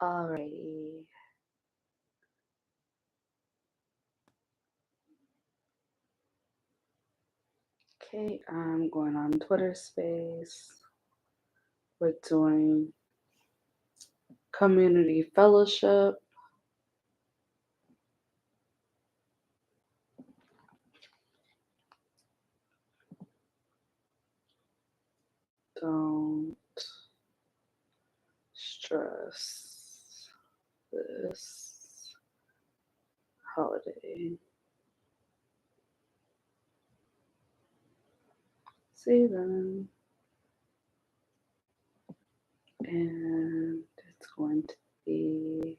Alrighty. Okay, I'm going on Twitter Space. We're doing community fellowship. Don't stress this holiday. Season. And it's going to be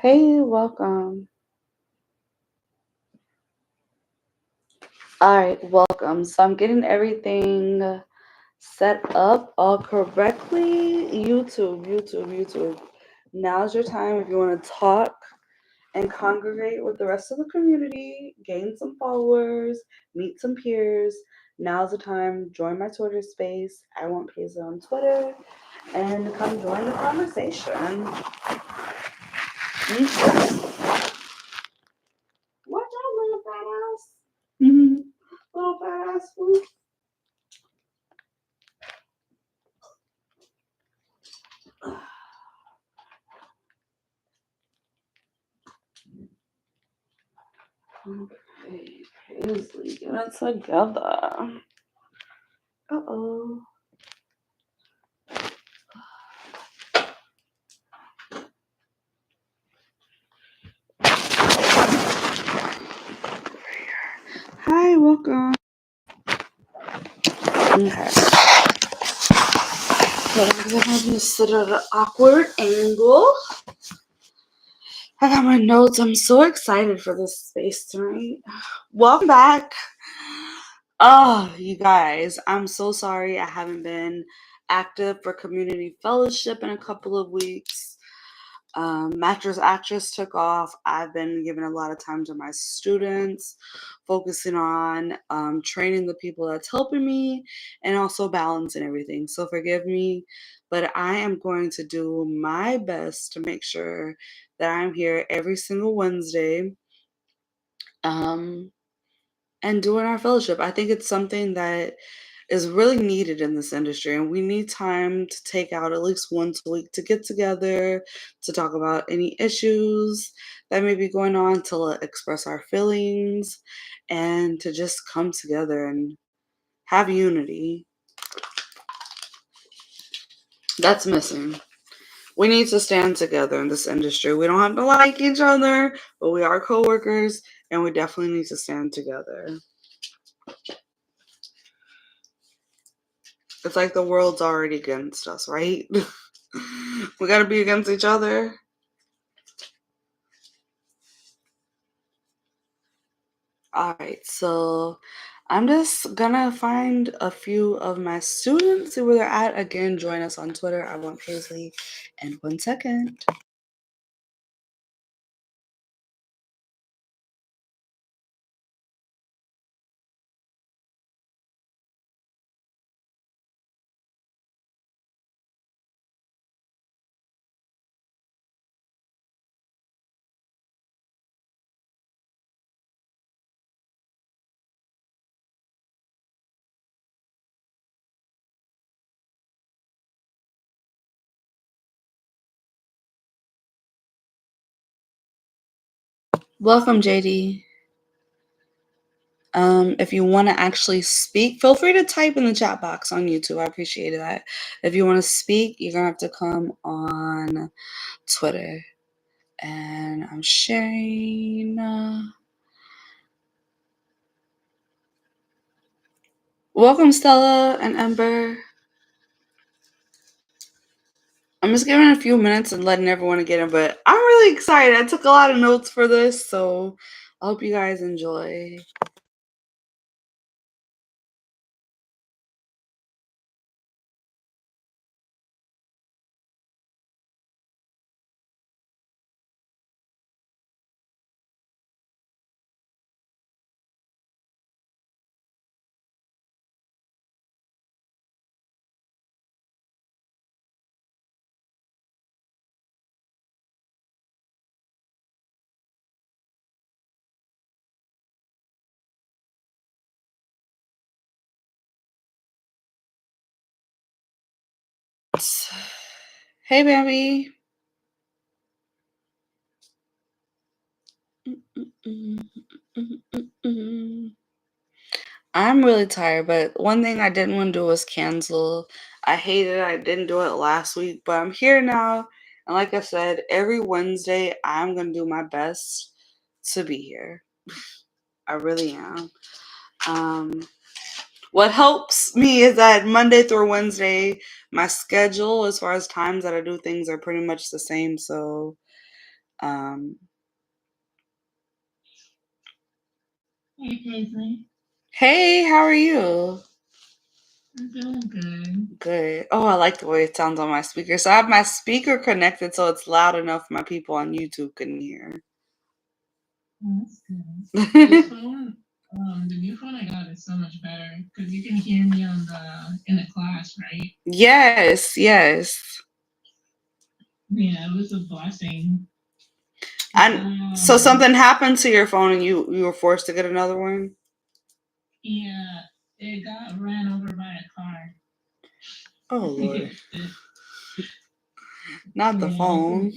hey, welcome. All right, welcome. So I'm getting everything set up all correctly. YouTube. Now's your time if you want to talk and congregate with the rest of the community, gain some followers, meet some peers. Now's the time. Join my Twitter space. I want Paisley on Twitter, and come join the conversation. Watch out, little fat ass. Little fat ass fool. Okay, Paisley, get it together. Uh-oh. Hi, welcome. Okay. Hold on, because I'm having to sit at an awkward angle. I got my notes. I'm so excited for this space tonight. Welcome back. Oh, you guys, I'm so sorry I haven't been active for community fellowship in a couple of weeks. Mattress Actress took off. I've been giving a lot of time to my students, focusing on training the people that's helping me and also balancing everything. So forgive me, but I am going to do my best to make sure that I'm here every single Wednesday and doing our fellowship. I think it's something that is really needed in this industry, and we need time to take out at least once a week to get together, to talk about any issues that may be going on, to express our feelings, and to just come together and have unity. That's missing. We need to stand together in this industry. We don't have to like each other, but we are coworkers, and we definitely need to stand together. It's like the world's already against us, right? We gotta be against each other. All right, so I'm just gonna find a few of my students, see where they're at. Again, join us on Twitter. I want Paisley. And 1 second. Welcome, JD. If you want to actually speak, feel free to type in the chat box on YouTube. I appreciate that. If you want to speak, you're gonna have to come on Twitter. And I'm sharing. Welcome, Stella and Ember. I'm just giving a few minutes and letting everyone get in, but I'm really excited. I took a lot of notes for this, so I hope you guys enjoy. Hey, Bambi. I'm really tired, but one thing I didn't want to do was cancel. I hated it. I didn't do it last week, but I'm here now. And like I said, every Wednesday, I'm going to do my best to be here. I really am. What helps me is that Monday through Wednesday, my schedule as far as times that I do things are pretty much the same. So, Hey, Paisley. hey, how are you? I'm feeling good. Good. Oh, I like the way it sounds on my speaker. So I have my speaker connected so it's loud enough my people on YouTube can hear. Oh, that's good. This phone, the new phone I got is so much better because you can hear me in the class, right? Yes, yes. Yeah, it was a blessing. And so something happened to your phone and you were forced to get another one? Yeah, it got ran over by a car. Oh Lord. Not the Yeah, phone.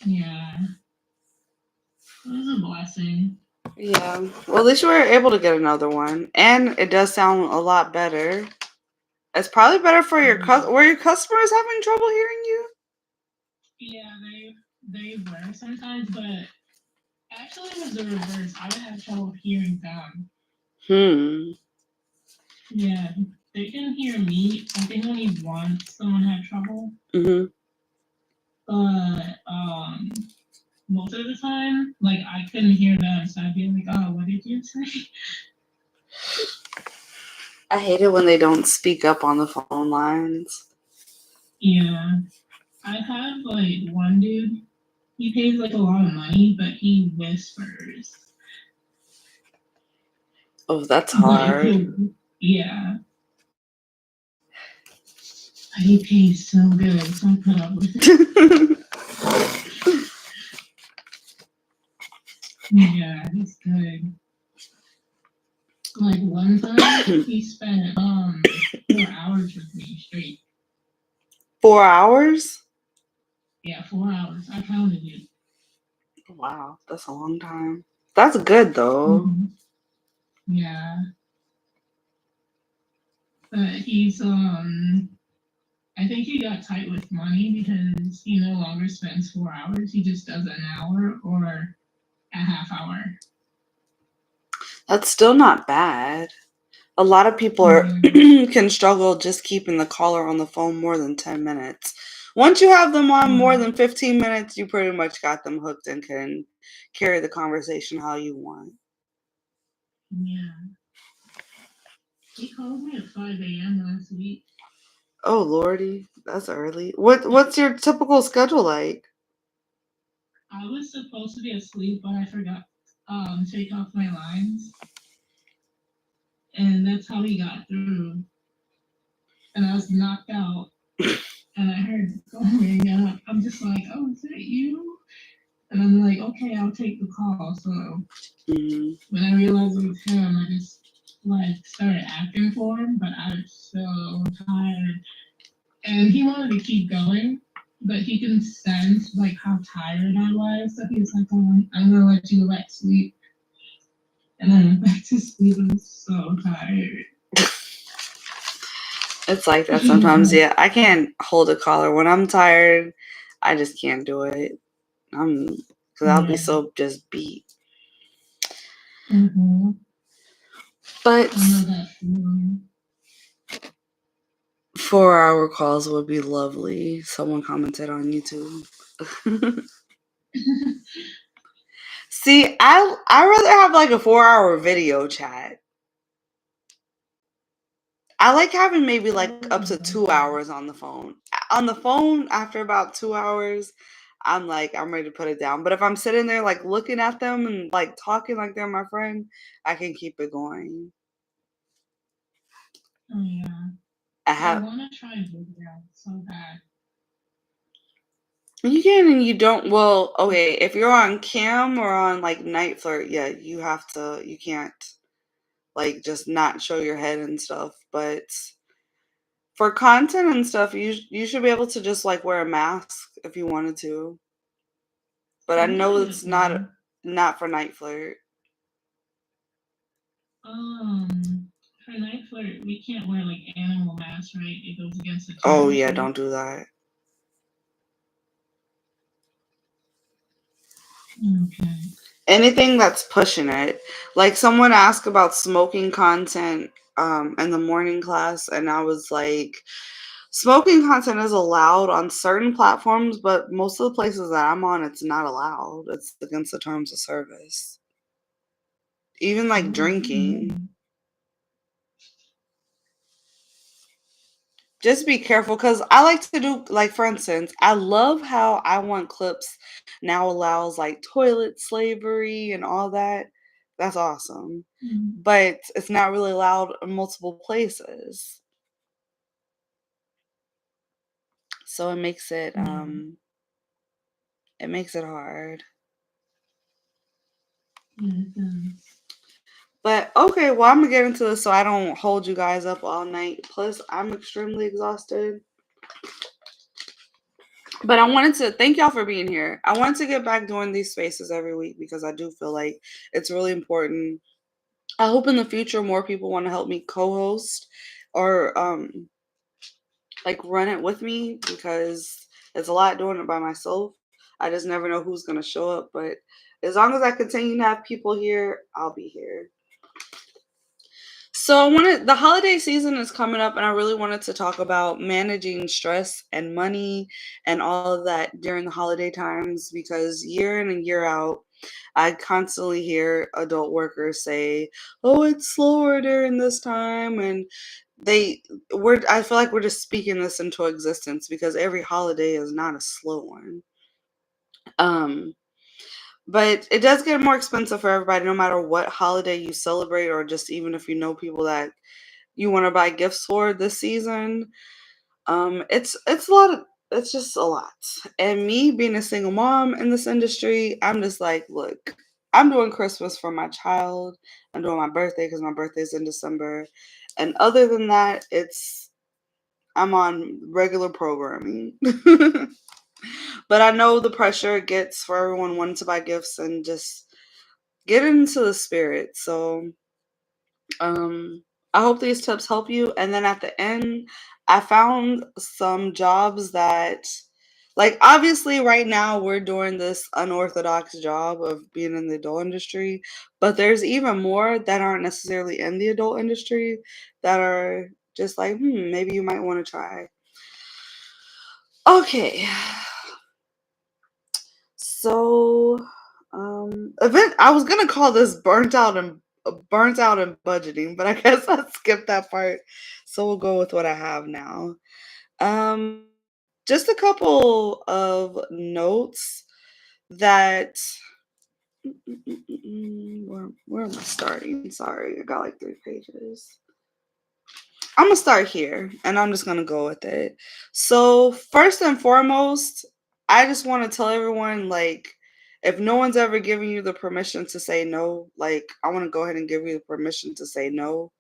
yeah, it was a blessing. Yeah. Well, at least you were able to get another one. And it does sound a lot better. It's probably better for your were your customers having trouble hearing you? Yeah, they were sometimes, but actually it was the reverse. I would have trouble hearing them. Yeah, they can hear me. I think only once someone had trouble. Mm-hmm. But most of the time, like I couldn't hear them, so I'd be like, "Oh, what did you say?" I hate it when they don't speak up on the phone lines. Yeah, I have like one dude. He pays like a lot of money, but he whispers. Oh, that's hard. Yeah. He pays so good, so I put up with it. Yeah, he's good. Like one time, he spent 4 hours with me straight. 4 hours? Yeah, 4 hours. I counted it. Wow, that's a long time. That's good though. Mm-hmm. Yeah, but he's I think he got tight with money because he no longer spends 4 hours. He just does an hour or a half hour. That's still not bad. A lot of people can struggle just keeping the caller on the phone more than 10 minutes. Once you have them on more than 15 minutes, you pretty much got them hooked and can carry the conversation how you want. Yeah. He called me at 5 a.m. last week. Oh Lordy, that's early. What's your typical schedule like? I was supposed to be asleep, but I forgot to take off my lines. And that's how he got through. And I was knocked out. And I heard the phone ring, and I'm just like, "Oh, is that you?" And I'm like, "Okay, I'll take the call." So when I realized it was him, I just like started acting for him, but I was so tired. And he wanted to keep going, but he can sense like how tired I was. So he was like, "Oh, I'm gonna let you go back to sleep." And I went back to sleep. I was so tired. It's like that sometimes. Yeah, I can't hold a caller when I'm tired. I just can't do it. Because I'll be so just beat. Mm-hmm. But I know that feeling. 4-hour calls would be lovely. Someone commented on YouTube. See, I rather have like a 4-hour video chat. I like having maybe like up to 2 hours on the phone. On the phone, after about 2 hours, I'm like, I'm ready to put it down. But if I'm sitting there like looking at them and like talking like they're my friend, I can keep it going. Oh yeah. I I have want to try video so bad. you can and you don't. Well, okay, if you're on cam or on like Night Flirt, yeah, you have to. You can't like just not show your head and stuff. But for content and stuff, you should be able to just like wear a mask if you wanted to. But I know Sometimes it's it will. not for Night Flirt. For Night Flirt, we can't wear like animal masks, right? It goes against the Oh terms, yeah, right? don't do that. Okay. Anything that's pushing it. Like someone asked about smoking content in the morning class, and I was like, smoking content is allowed on certain platforms, but most of the places that I'm on, it's not allowed. It's against the terms of service. Even like drinking. Just be careful because I like to do, like, for instance, I love how I Want Clips now allows like toilet slavery and all that. That's awesome. Mm-hmm. But it's not really allowed in multiple places. So it makes it Yeah. hard. Yeah, it does. But okay, well, I'm gonna get into this so I don't hold you guys up all night. Plus, I'm extremely exhausted. But I wanted to thank y'all for being here. I wanted to get back doing these spaces every week because I do feel like it's really important. I hope in the future more people want to help me co-host or like run it with me because it's a lot doing it by myself. I just never know who's gonna show up. But as long as I continue to have people here, I'll be here. So the holiday season is coming up and I really wanted to talk about managing stress and money and all of that during the holiday times because year in and year out, I constantly hear adult workers say, "Oh, it's slower during this time," and I feel like we're just speaking this into existence because every holiday is not a slow one. Um, but it does get more expensive for everybody, no matter what holiday you celebrate, or just even if you know people that you want to buy gifts for this season. It's a lot of it's just a lot. And me being a single mom in this industry, I'm just like, look, I'm doing Christmas for my child. I'm doing my birthday because my birthday's in December. And other than that, I'm on regular programming. But I know the pressure it gets for everyone wanting to buy gifts and just get into the spirit. So Um, I hope these tips help you. And then at the end, I found some jobs that, like, obviously, right now we're doing this unorthodox job of being in the adult industry, but there's even more that aren't necessarily in the adult industry that are just like, maybe you might want to try. Okay. So, event. I was gonna call this burnt out and budgeting, but I guess I skipped that part. So we'll go with what I have now. Um, just a couple of notes that. Where am I starting? Sorry, I got like 3 pages. I'm gonna start here and I'm just gonna go with it. So, first and foremost, I just want to tell everyone like, if no one's ever given you the permission to say no, like, I want to go ahead and give you the permission to say no.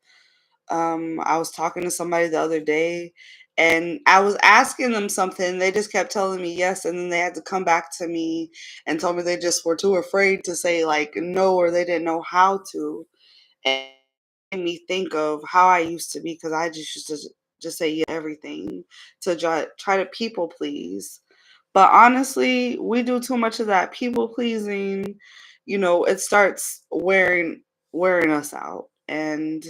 I was talking to somebody the other day and I was asking them something. They just kept telling me yes, and then they had to come back to me and told me they just were too afraid to say like no, or they didn't know how to. And made me think of how I used to be because I just used to just say yeah to everything to try to people please. But honestly, we do too much of that people pleasing. It starts wearing wearing us out. And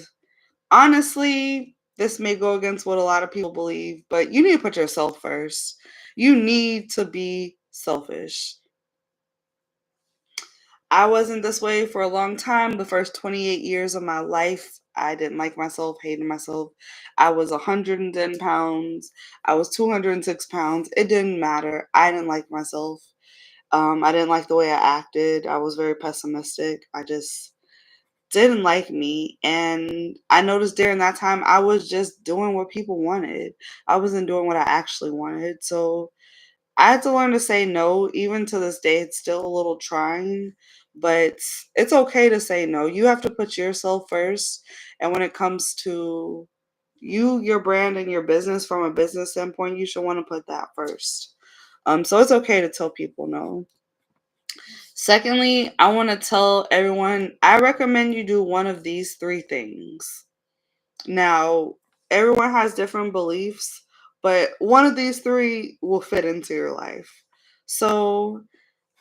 honestly, this may go against what a lot of people believe, but you need to put yourself first. You need to be selfish. I wasn't this way for a long time. The first 28 years of my life, I didn't like myself, hated myself. I was 110 pounds. I was 206 pounds. It didn't matter. I didn't like myself. I didn't like the way I acted. I was very pessimistic. I just didn't like me. And I noticed during that time, I was just doing what people wanted. I wasn't doing what I actually wanted. So I had to learn to say no. Even to this day, it's still a little trying, but it's okay to say no. You have to put yourself first. And when it comes to you, your brand, and your business from a business standpoint, you should want to put that first. So it's okay to tell people no. Secondly, I want to tell everyone I recommend you do one of these three things. Now, everyone has different beliefs, but one of these three will fit into your life. So,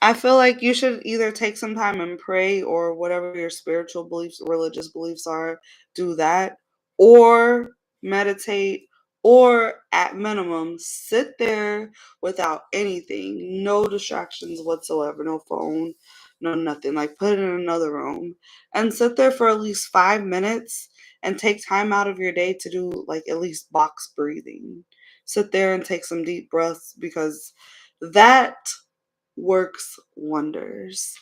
I feel like you should either take some time and pray or whatever your spiritual beliefs, religious beliefs are, do that, or meditate, or at minimum, sit there without anything, no distractions whatsoever, no phone, no nothing. Like put it in another room and sit there for at least 5 minutes and take time out of your day to do like at least box breathing. Sit there and take some deep breaths because that works wonders.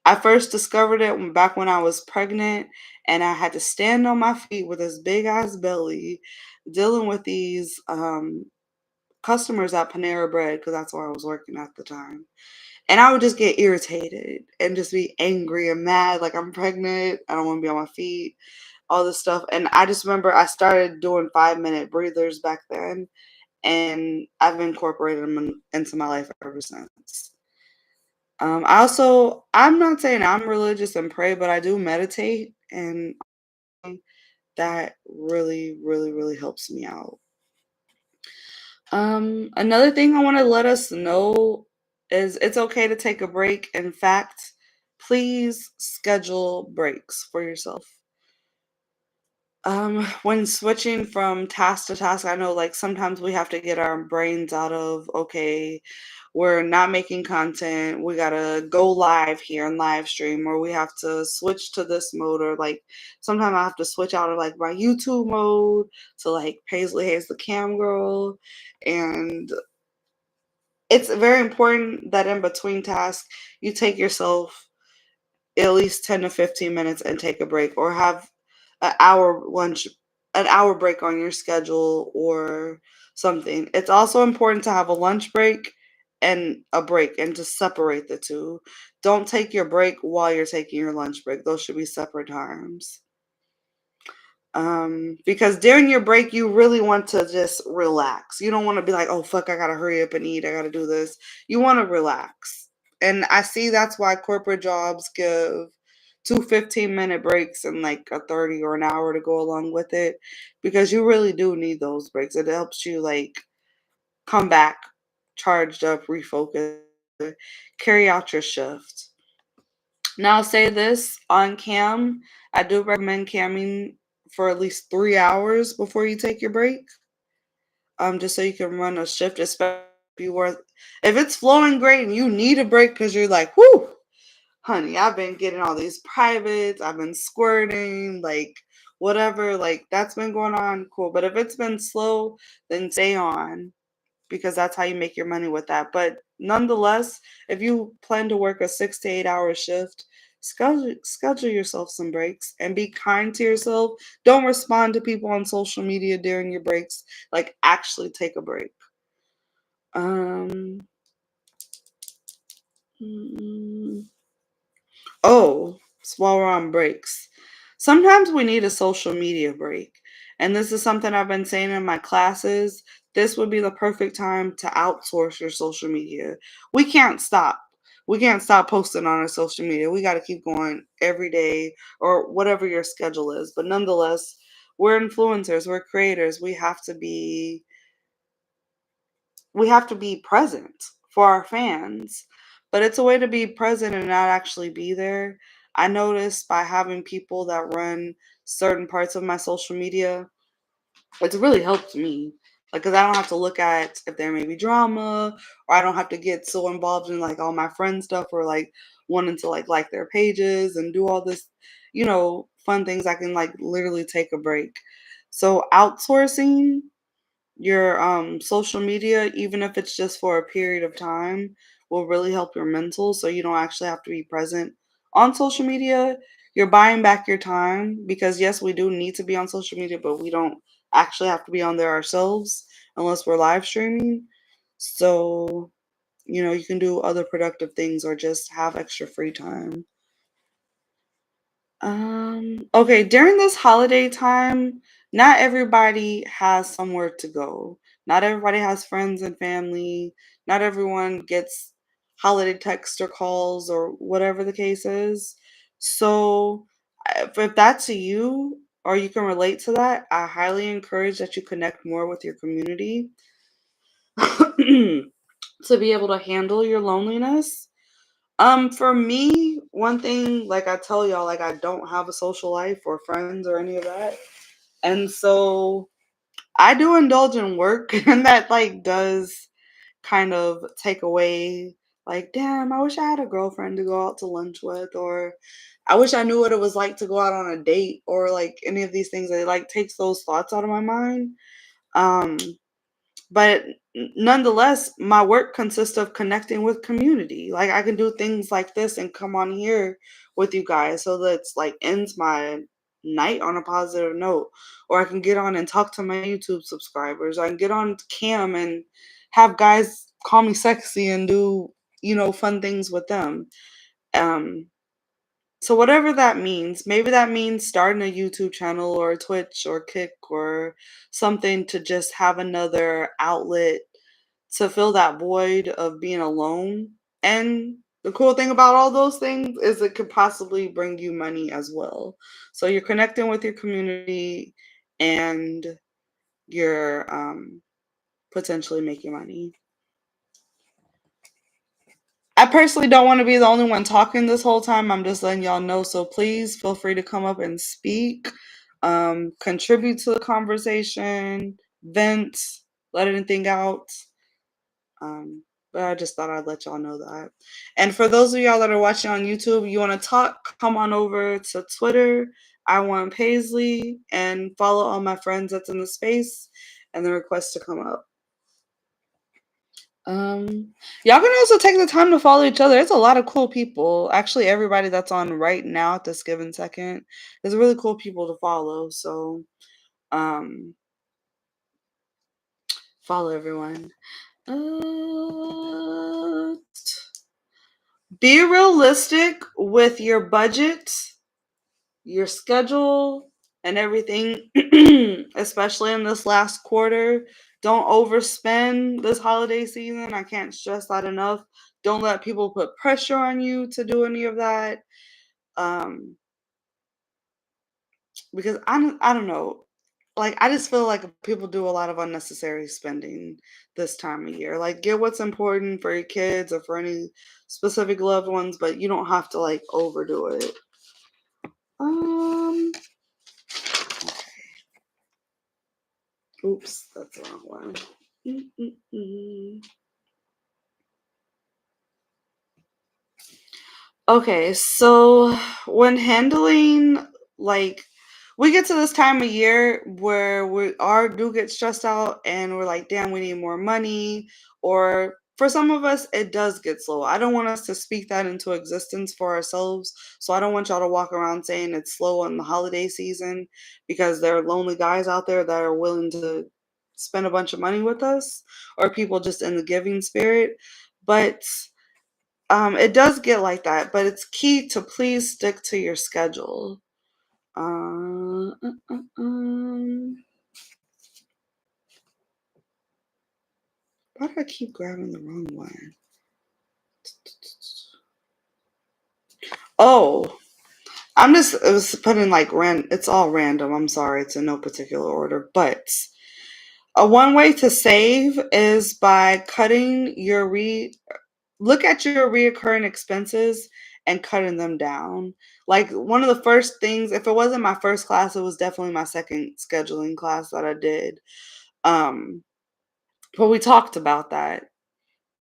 I first discovered it back when I was pregnant and I had to stand on my feet with this big ass belly dealing with these customers at Panera Bread because that's where I was working at the time. And I would just get irritated and just be angry and mad like I'm pregnant, I don't want to be on my feet, all this stuff. And I just remember I started doing 5-minute breathers back then and I've incorporated them into my life ever since. I'm not saying I'm religious and pray, but I do meditate, and that really, really, really helps me out. Another thing I want to let us know is it's okay to take a break. In fact, please schedule breaks for yourself. When switching from task to task, I know like sometimes we have to get our brains out of, okay, we're not making content, we gotta go live here and live stream, or we have to switch to this mode, or like sometimes I have to switch out of like my YouTube mode to like Paisley Hayes the cam girl. And it's very important that in between tasks you take yourself at least 10 to 15 minutes and take a break or have an hour lunch, an hour break on your schedule or something. It's also important to have a lunch break and a break and to separate the two. Don't take your break while you're taking your lunch break. Those should be separate times. Because during your break, you really want to just relax. You don't want to be like, oh, fuck, I gotta hurry up and eat. I gotta do this. You want to relax. And I see that's why corporate jobs give two 15-minute breaks and like a 30 or an hour to go along with it because you really do need those breaks. It helps you like come back charged up, refocus, carry out your shift. Now, I'll say this on cam, I do recommend camming for at least 3 hours before you take your break. Just so you can run a shift, especially if it's flowing great and you need a break because you're like, whoo, honey, I've been getting all these privates, I've been squirting, like whatever, like that's been going on, cool. But if it's been slow, then stay on because that's how you make your money with that. But nonetheless, if you plan to work a 6 to 8 hour shift, schedule yourself some breaks and be kind to yourself. Don't respond to people on social media during your breaks. Like actually take a break. Um mm, Oh, so while we're on breaks, sometimes we need a social media break. And this is something I've been saying in my classes. This would be the perfect time to outsource your social media. We can't stop. We can't stop posting on our social media. We got to keep going every day or whatever your schedule is. But nonetheless, we're influencers, we're creators. We have to be present for our fans. But it's a way to be present and not actually be there. I noticed by having people that run certain parts of my social media, it's really helped me. Like, cause I don't have to look at if there may be drama, or I don't have to get so involved in like all my friends' stuff, or like wanting to like their pages and do all this, fun things. I can like literally take a break. So outsourcing your social media, even if it's just for a period of time, will really help your mental, so you don't actually have to be present on social media. You're buying back your time, because yes, we do need to be on social media, but we don't actually have to be on there ourselves unless we're live streaming. So you can do other productive things or just have extra free time. Okay, during this holiday time, not everybody has somewhere to go. Not everybody has friends and family. Not everyone gets holiday text or calls or whatever the case is. So, if that's you or you can relate to that, I highly encourage that you connect more with your community to be able to handle your loneliness. For me, one thing, like I tell y'all, like I don't have a social life or friends or any of that. And so I do indulge in work and that like does kind of take away like, damn, I wish I had a girlfriend to go out to lunch with, or I wish I knew what it was like to go out on a date, or like any of these things. It like takes those thoughts out of my mind. Um but nonetheless, my work consists of connecting with community. Like I can do things like this and come on here with you guys, so that it's like ends my night on a positive note. Or I can get on and talk to my YouTube subscribers. I can get on cam and have guys call me sexy and do, fun things with them. Um so whatever that means, maybe that means starting a YouTube channel or a Twitch or Kick or something, to just have another outlet to fill that void of being alone. And the cool thing about all those things is it could possibly bring you money as well. So you're connecting with your community and you're potentially making money. I personally don't want to be the only one talking this whole time. I'm just letting y'all know. So please feel free to come up and speak, contribute to the conversation, vent, let anything out. But I just thought I'd let y'all know that. And for those of y'all that are watching on YouTube, you want to talk, come on over to Twitter. I want Paisley, and follow all my friends that's in the space and the request to come up. Y'all can also take the time to follow each other. It's a lot of cool people. Actually, everybody that's on right now at this given second, there's really cool people to follow. So, um, follow everyone. Be realistic with your budget, your schedule, and everything, especially in this last quarter. Don't overspend this holiday season. I can't stress that enough. Don't let people put pressure on you to do any of that. Um, because I don't know. Like I just feel like people do a lot of unnecessary spending this time of year. Like get what's important for your kids or for any specific loved ones, but you don't have to like overdo it. Um Oops, that's the wrong one. Mm-mm-mm. Okay, so when handling, like, we get to this time of year where we are do get stressed out and we're like, damn, we need more money. Or for some of us, it does get slow. I don't want us to speak that into existence for ourselves. So I don't want y'all to walk around saying it's slow in the holiday season, because there are lonely guys out there that are willing to spend a bunch of money with us, or people just in the giving spirit. But it does get like that, but it's key to please stick to your schedule. Uh, uh, uh, um, why do I keep grabbing the wrong one? Oh, it was putting like it's all random. I'm sorry, it's in no particular order. But one way to save is by cutting look at your reoccurring expenses and cutting them down. Like one of the first things, if it wasn't my first class, it was definitely my second scheduling class that I did. But we talked about that.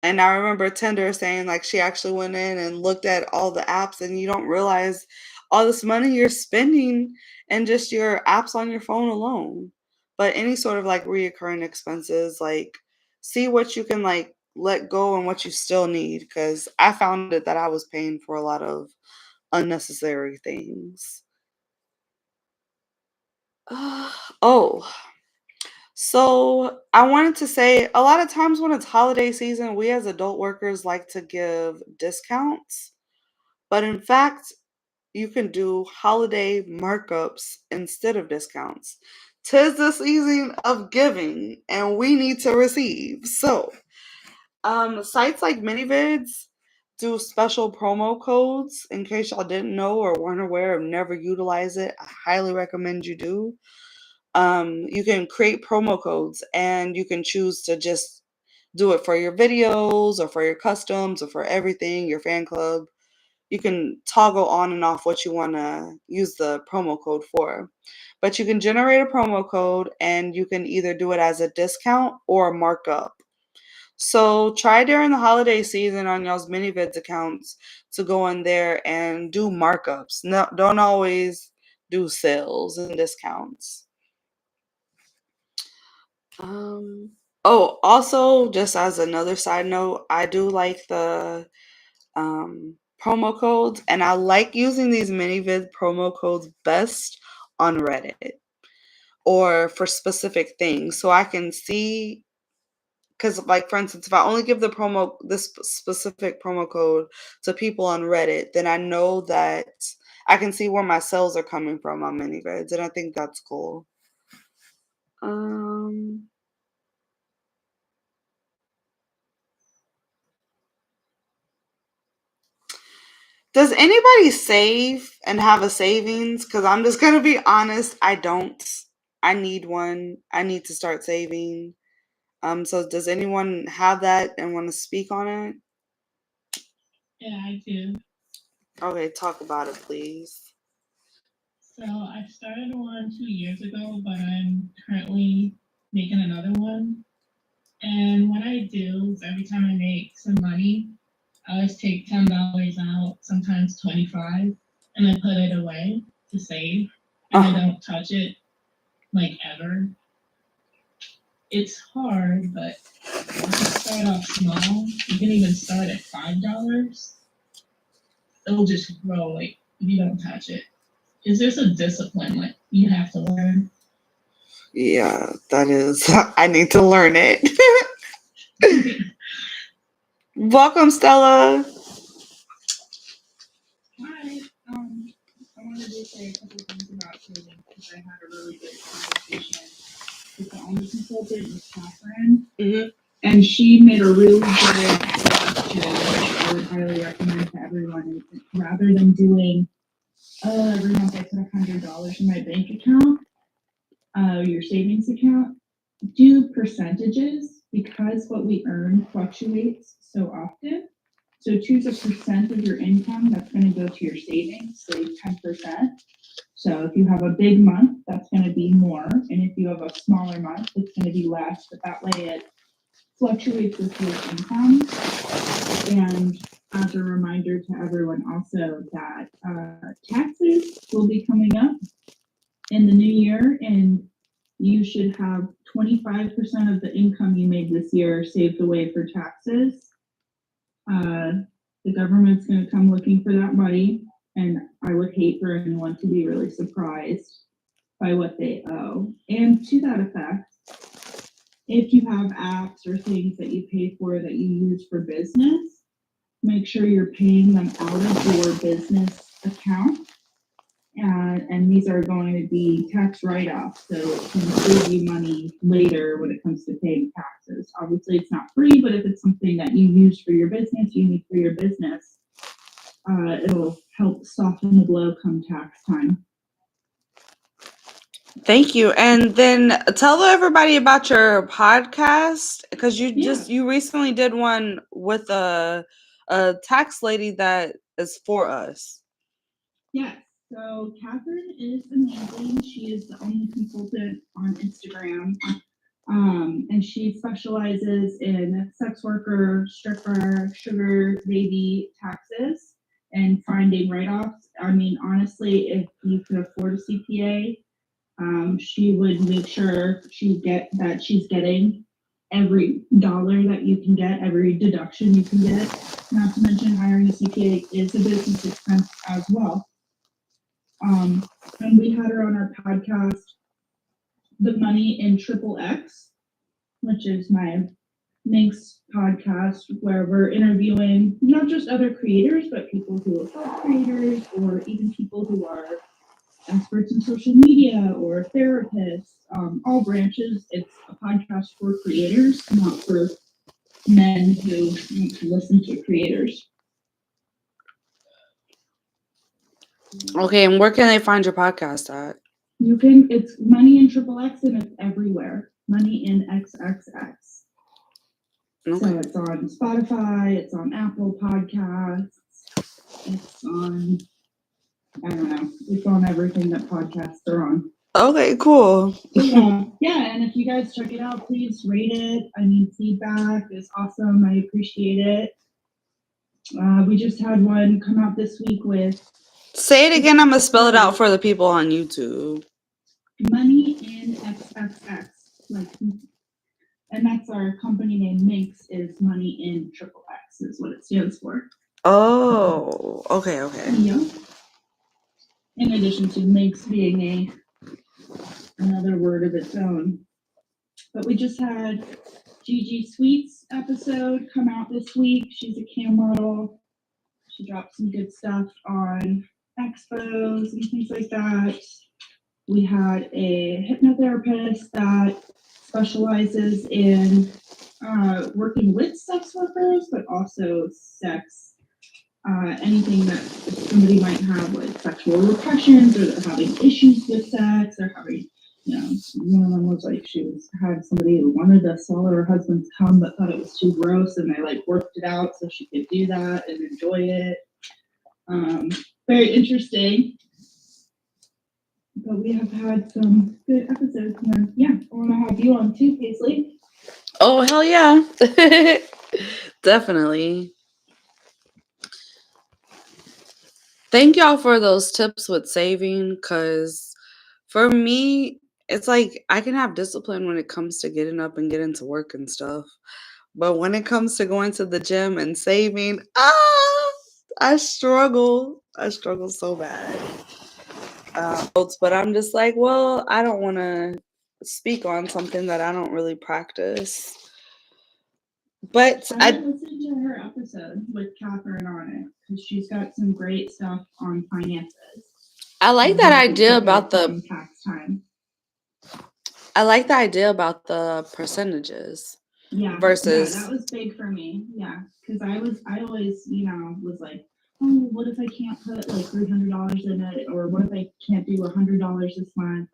And I remember Tinder saying like she actually went in and looked at all the apps, and you don't realize all this money you're spending and just your apps on your phone alone. But any sort of like reoccurring expenses, like see what you can like let go and what you still need, because I found it that I was paying for a lot of unnecessary things. Oh, so I wanted to say a lot of times when it's holiday season, we as adult workers like to give discounts, but in fact, you can do holiday markups instead of discounts. 'Tis the season of giving, and we need to receive. So, sites like ManyVids do special promo codes. In case y'all didn't know or weren't aware or never utilize it, I highly recommend you do. You can create promo codes and you can choose to just do it for your videos or for your customs or for everything, your fan club. You can toggle on and off what you want to use the promo code for. But you can generate a promo code and you can either do it as a discount or a markup. So try during the holiday season on y'all's ManyVids accounts to go in there and do markups. No, don't always do sales and discounts. Also, just as another side note, I do like the promo codes, and I like using these ManyVids promo codes best on Reddit or for specific things, so I can see. Because, like, for instance, if I only give this specific promo code to people on Reddit, then I know that I can see where my sales are coming from on ManyVids, and I think that's cool. Does anybody save and have a savings? Because I'm just going to be honest, I don't. I need one. I need to start saving. So does anyone have that and want to speak on it? Yeah, I do. Okay, talk about it, please. So I started one 2 years ago, but I'm currently making another one. And what I do is every time I make some money, I always take $10 out, sometimes 25, and I put it away to save. And I don't touch it like ever. It's hard, but if you start off small, you can even start at $5. It'll just grow like if you don't touch it. Is there a discipline like you have to learn? Yeah, that is. I need to learn it. Welcome, Stella. Hi. I wanted to say a couple things about saving because I had a really good conversation with the owner consultant, with Catherine. Mm-hmm. And she made a really good suggestion, which I would highly recommend to everyone. Rather than doing, every month I put $100 in my bank account, your savings account, do percentages because what we earn fluctuates so often. So choose a percent of your income that's going to go to your savings, say 10%. So if you have a big month, that's going to be more. And if you have a smaller month, it's going to be less. But that way it fluctuates with your income. And as a reminder to everyone also that taxes will be coming up in the new year, and you should have 25% of the income you made this year saved away for taxes. The government's going to come looking for that money, and I would hate for anyone to be really surprised by what they owe. And to that effect, if you have apps or things that you pay for that you use for business, make sure you're paying them out of your business account. And these are going to be tax write-offs, so it can save you money later when it comes to paying taxes. Obviously, it's not free, but if it's something that you use for your business, you need for your business, it'll help soften the blow come tax time. Thank you. And then tell everybody about your podcast, because you recently did one with a tax lady that is for us. Yes. So Catherine is amazing. She is the only consultant on Instagram. And she specializes in sex worker, stripper, sugar baby taxes and finding write-offs. I mean, honestly, if you could afford a CPA, she would make sure she's getting every dollar that you can get, every deduction you can get. Not to mention hiring a CPA is a business expense as well. And we had her on our podcast, The Money in Triple X, which is my Minx podcast, where we're interviewing not just other creators, but people who are creators or even people who are experts in social media or therapists, all branches. It's a podcast for creators, not for men who want to listen to creators. Okay, and where can they find your podcast at? It's Money in Triple X and it's everywhere. Money in XXX. Okay. So it's on Spotify, it's on Apple Podcasts, it's on, I don't know, it's on everything that podcasts are on. Okay, cool. Yeah, and if you guys check it out, please rate it. I mean, feedback is awesome. I appreciate it. We just had one come out this week with Say it again. I'm gonna spell it out for the people on YouTube. Money in XXX. And that's our company name. Minx is Money in Triple X is what it stands for. Oh, okay. Yeah. In addition to Minx being another word of its own. But we just had Gigi Sweet's episode come out this week. She's a cam model. She dropped some good stuff on expos and things like that. We had a hypnotherapist that specializes in working with sex workers, but also sex, anything that somebody might have like sexual repressions, or they're having issues with sex, or having, one of them was like had somebody who wanted to swallow her husband's cum but thought it was too gross, and they like worked it out so she could do that and enjoy it. Very interesting. But we have had some good episodes, and then, I want to have you on too, Paisley. Oh, hell yeah. Definitely. Thank y'all for those tips with saving, because for me, it's like I can have discipline when it comes to getting up and getting to work and stuff. But when it comes to going to the gym and saving, I struggle. I struggle so bad. But I'm just like, well, I don't want to speak on something that I don't really practice. But I listened to her episode with Catherine on it, because she's got some great stuff on finances. I like that idea about the tax time. I like the idea about the percentages. Yeah. Versus. Yeah, that was big for me. Yeah, because I always, was like, oh, what if I can't put like $300 in it, or what if I can't do $100 this month,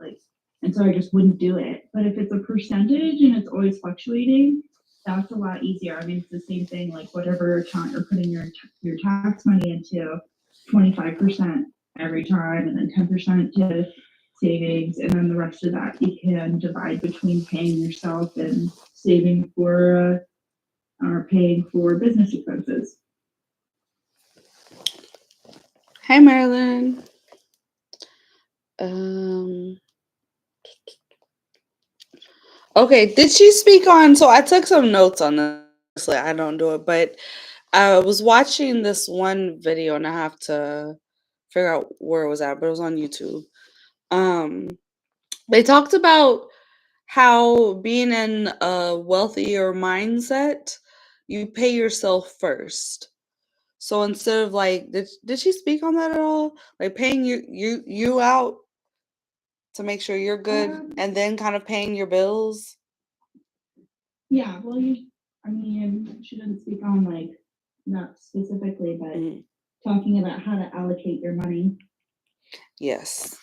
and so I just wouldn't do it. But if it's a percentage and it's always fluctuating, that's a lot easier. I mean, it's the same thing, like whatever account you're putting your tax money into, 25% every time, and then 10% to savings, and then the rest of that you can divide between paying yourself and saving for or paying for business expenses. Hey, Marilyn. Okay, did she speak on? So I took some notes on this. I don't do it, but I was watching this one video, and I have to figure out where it was at, but it was on YouTube. They talked about how being in a wealthier mindset, you pay yourself first. So instead of like, did she speak on that at all? Like paying you out to make sure you're good, and then kind of paying your bills. Yeah, well, she didn't speak on like not specifically, but talking about how to allocate your money. Yes,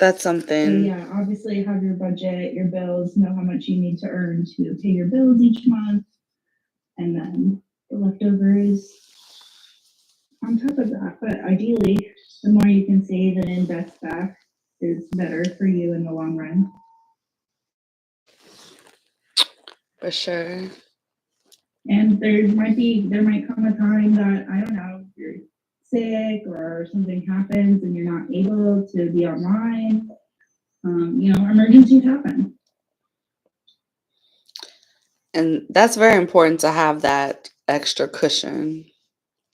that's something. So yeah, obviously have your budget, your bills, know how much you need to earn to pay your bills each month, and then the leftovers, on top of that, but ideally, the more you can save and invest back is better for you in the long run. For sure. And there might come a time that, I don't know, you're sick or something happens and you're not able to be online. Emergencies happen. And that's very important to have that extra cushion.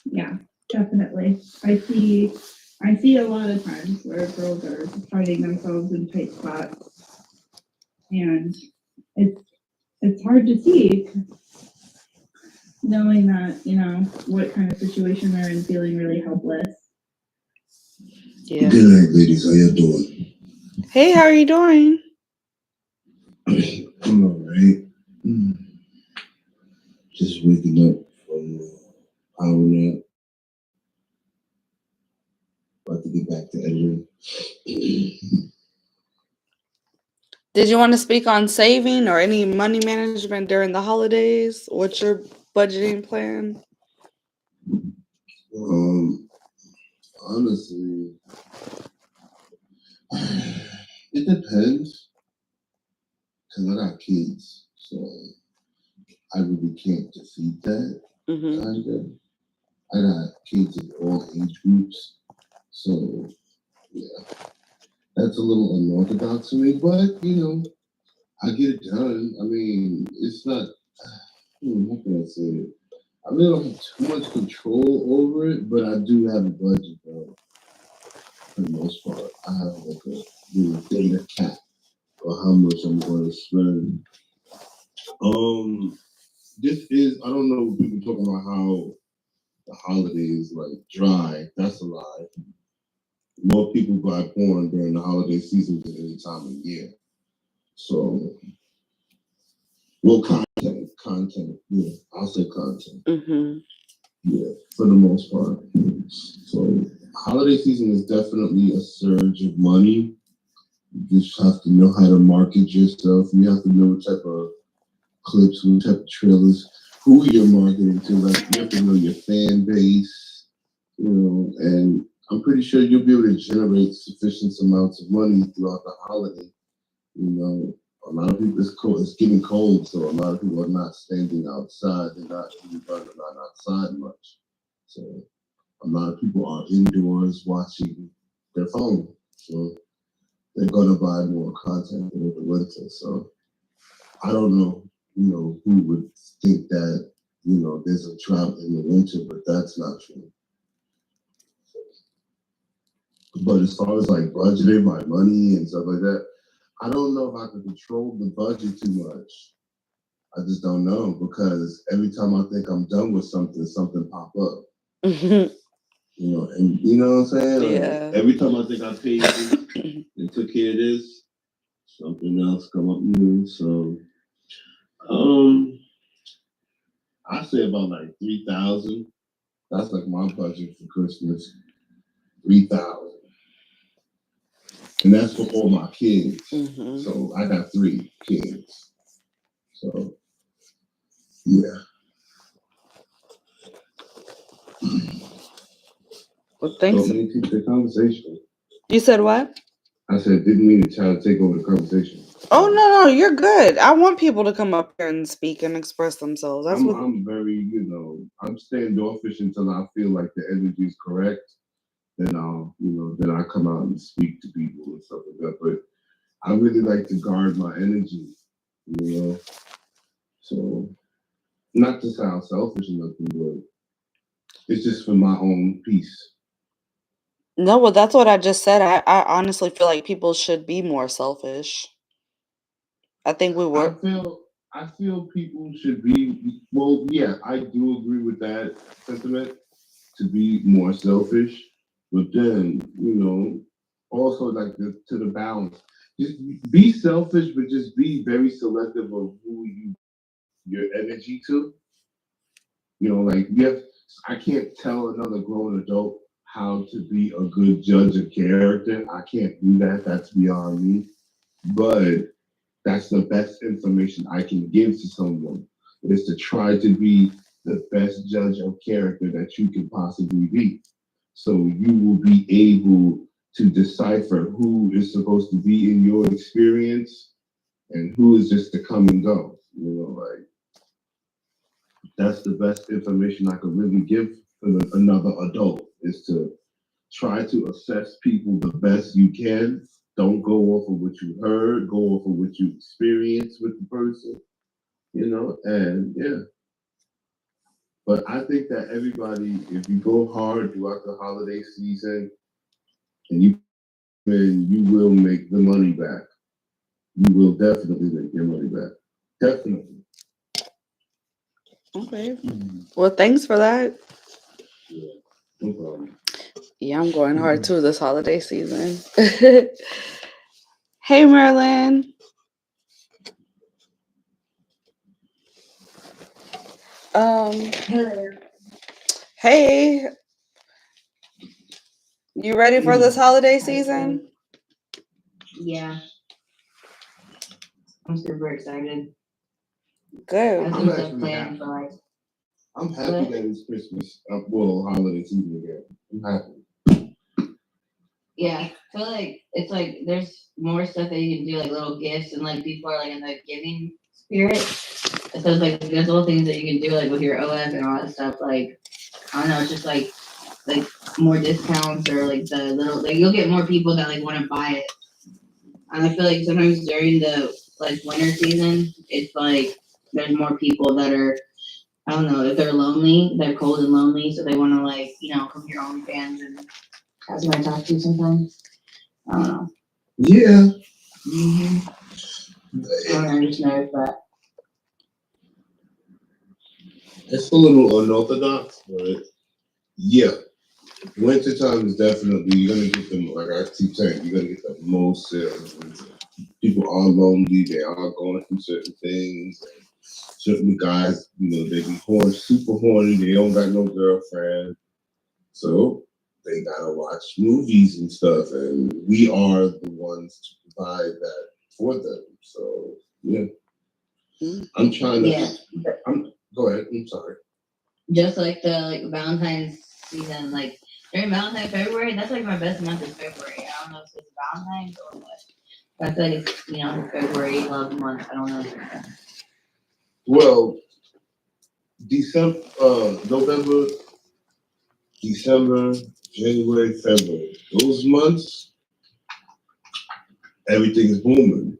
Yeah, definitely. I see a lot of times where girls are finding themselves in tight spots, and it's hard to see, knowing that, what kind of situation they're in, feeling really helpless. Yeah. Good night, ladies. How y'all doing? Hey, how are you doing? I'm all right. Just waking up from power nap. About to get back to editing. Did you want to speak on saving or any money management during the holidays? What's your budgeting plan? Honestly, it depends. Cause I got kids, so I really can't defeat that. Mm-hmm. Kinda. I got kids in all age groups, so yeah, that's a little unorthodox for me. But I get it done. I mean, it's not. How can I say it? I really don't have too much control over it, but I do have a budget though. For the most part, I have like a data cap or how much I'm going to spend. This is, I don't know, people talking about how the holidays like dry. That's a lie. More people buy porn during the holiday season than any time of year. So, well, content. Yeah, I'll say content. Mm-hmm. Yeah, for the most part. So, holiday season is definitely a surge of money. You just have to know how to market yourself. You have to know what type of clips, what type of trailers, who you're marketing to. Like, you have to know your fan base, and I'm pretty sure you'll be able to generate sufficient amounts of money throughout the holiday. A lot of people, it's cold, it's getting cold, so a lot of people are not standing outside. They're not outside much. So a lot of people are indoors watching their phone. So they're gonna buy more content in the winter. So I don't know, who would think that, there's a drought in the winter, but that's not true. But as far as like budgeting my money and stuff like that, I don't know if I can control the budget too much. I just don't know, because every time I think I'm done with something pop up. Mm-hmm. And you know what I'm saying? Yeah. Like, every time I think I paid this and took care of this, something else come up new. So I say about like 3,000. That's like my budget for Christmas. 3,000. And that's for all my kids. Mm-hmm. So I got 3 kids. So yeah. Well, thanks. Don't mean to keep the conversation. You said what? I said, didn't mean to try to take over the conversation. Oh no, you're good. I want people to come up here and speak and express themselves. I'm very, I'm standoffish until I feel like the energy is correct. Then I come out and speak to people and stuff like that. But I really like to guard my energy, So not to sound selfish or nothing, but it's just for my own peace. No, well, that's what I just said. I honestly feel like people should be more selfish. I think we were. I feel people should be, well, yeah, I do agree with that sentiment, to be more selfish, but then, also like to the balance. Just be selfish, but just be very selective of who you your energy to. Like, I can't tell another grown adult how to be a good judge of character. I can't do that. That's beyond me. But that's the best information I can give to someone, is to try to be the best judge of character that you can possibly be. So you will be able to decipher who is supposed to be in your experience and who is just to come and go. You know, like that's the best information I could really give another adult is to try to assess people the best you can. Don't go off of what you heard, go off of what you experienced with the person, you know, and yeah. But I think that everybody, if you go hard throughout the holiday season and you will make the money back. You will definitely make your money back. Definitely. Okay. Well, thanks for that. Yeah, no problem. Yeah, I'm going hard too this holiday season. Hey, Merlin. Hey, you ready for this holiday season? Yeah, I'm super excited. I Good. have I'm some stuff actually planned happy. for like. I'm happy that it's Christmas. Well, holiday season again. I'm happy. Yeah, I feel like it's like there's more stuff that you can do, like little gifts, and like people are like in the giving spirit. So it's like there's little things that you can do, like with your OF and all that stuff. Like I don't know, it's just like more discounts or like the little like you'll get more people that like want to buy it. And I feel like sometimes during the like winter season, it's like there's more people that are I don't know if they're lonely, they're cold and lonely, so they want to like come to your OnlyFans and have somebody to talk to sometimes. I don't know. Yeah. I don't know, I just noticed that. It's a little unorthodox, but yeah. Wintertime is definitely, you're going to get them, like I keep saying, you're going to get the most sales. People are lonely, they are going through certain things. And certain guys, they be super horny, they don't got no girlfriend. So they got to watch movies and stuff. And we are the ones to provide that for them. So, yeah. I'm trying to, go ahead, I'm sorry. Just like the Valentine's season, like during Valentine's February, that's like my best month is February. I don't know if it's Valentine's or what. But I feel like it's, February love month. I don't know. Well, November, December, January, February. Those months, everything is booming.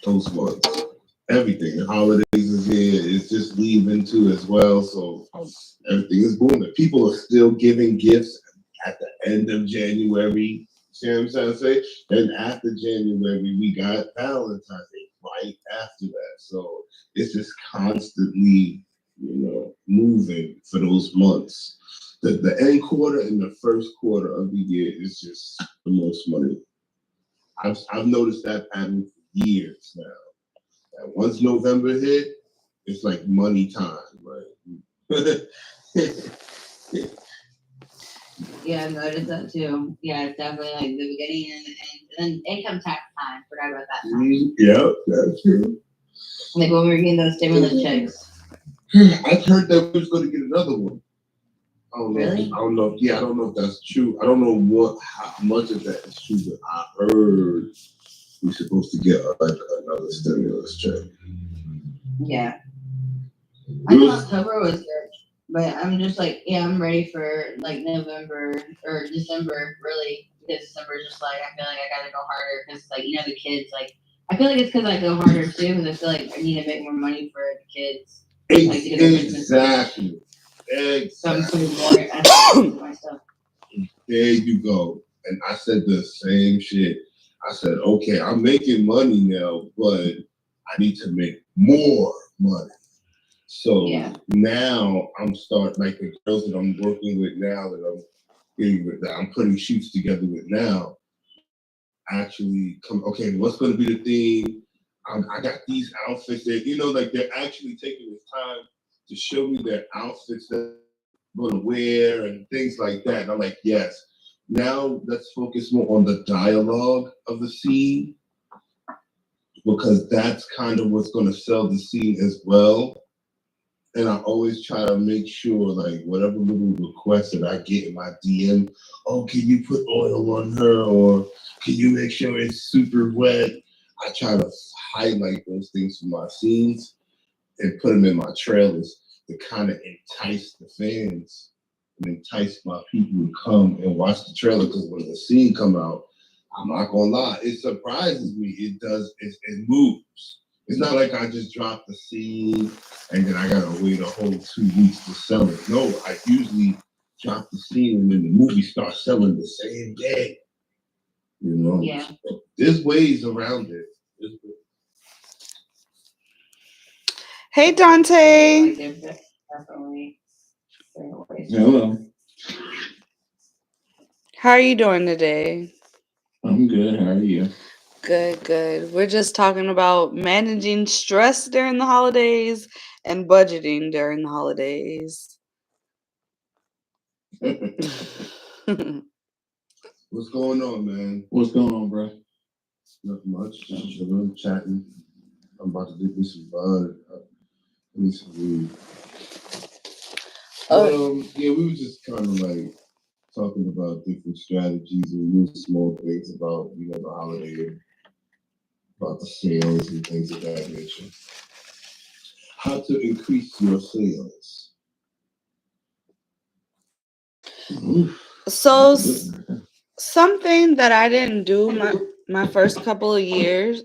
Those months. Everything. The holidays is here. It's just leaving too as well. So everything is booming. People are still giving gifts at the end of January. See what I'm trying to say? And after January, we got Valentine's Day right after that. So it's just constantly, moving for those months. The end quarter and the first quarter of the year is just the most money. I've noticed that pattern for years now. And once November hit, it's like money time, right? Yeah, I've noticed that too. Yeah, it's definitely like the beginning and the end. And then income tax time. Forgot about that time. Yeah, that's true. Like when we were getting those stimulus checks. I heard that we was going to get another one. I don't know. Really? I don't know. Yeah, I don't know if that's true. I don't know how much of that is true, but I heard we're supposed to get like another stimulus check. Yeah. I thought October was good, but I'm just like, I'm ready for like November or December, really, because December is just like, I feel like I gotta go harder because, like, the kids, like, I feel like it's because I go harder too because I feel like I need to make more money for the kids. Like, Exactly. So I'm putting more effort into my stuff. There you go. And I said the same shit. I said, okay, I'm making money now, but I need to make more money. So now I'm starting, like the girls that I'm working with now, that I'm putting shoots together with now, actually okay, what's going to be the theme? I got these outfits that, like they're actually taking the time to show me their outfits that I'm going to wear and things like that. And I'm like, yes, now let's focus more on the dialogue of the scene because that's kind of what's going to sell the scene as well. And I always try to make sure, like, whatever little request that I get in my DM, oh, can you put oil on her, or can you make sure it's super wet? I try to highlight those things for my scenes and put them in my trailers to kind of entice the fans and entice my people to come and watch the trailer. Because when the scene come out, I'm not gonna lie, it surprises me. It does. It moves. It's not like I just dropped the scene and then I gotta wait a whole 2 weeks to sell it. No, I usually drop the scene and then the movie starts selling the same day. You know? Yeah. There's ways around it. Hey, Dante. Like, there's definitely ways. Hello. How are you doing today? I'm good. How are you? Good, good. We're just talking about managing stress during the holidays and budgeting during the holidays. What's going on, man? What's going on, bro? Nothing much. Just chilling, chatting. I'm about to get me some bud. I need some weed. Yeah, we were just kind of like talking about different strategies and new small things about, you know, the holiday, about the sales and things of that nature. How to increase your sales. So something that I didn't do my first couple of years.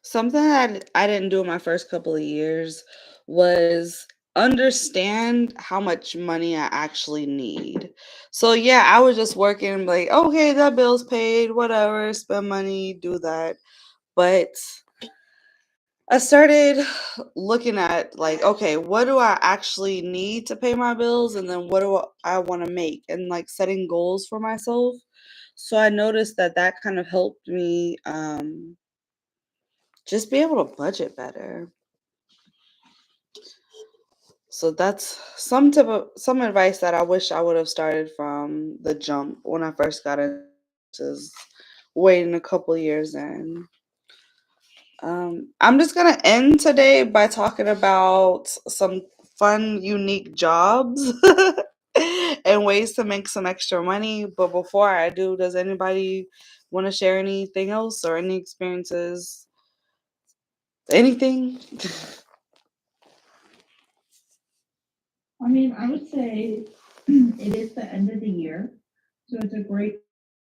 Something that I didn't do in my first couple of years was understand how much money I actually need. So yeah, I was just working like, okay, that bill's paid, whatever, spend money, do that. But I started looking at like, okay, what do I actually need to pay my bills, and then what do I want to make, and like setting goals for myself. So I noticed that kind of helped me just be able to budget better. So that's some advice that I wish I would have started from the jump when I first got into this, waiting a couple years in. I'm just gonna end today by talking about some fun, unique jobs and ways to make some extra money. But before I do, does anybody want to share anything else or any experiences? Anything? I mean, I would say it is the end of the year, so it's a great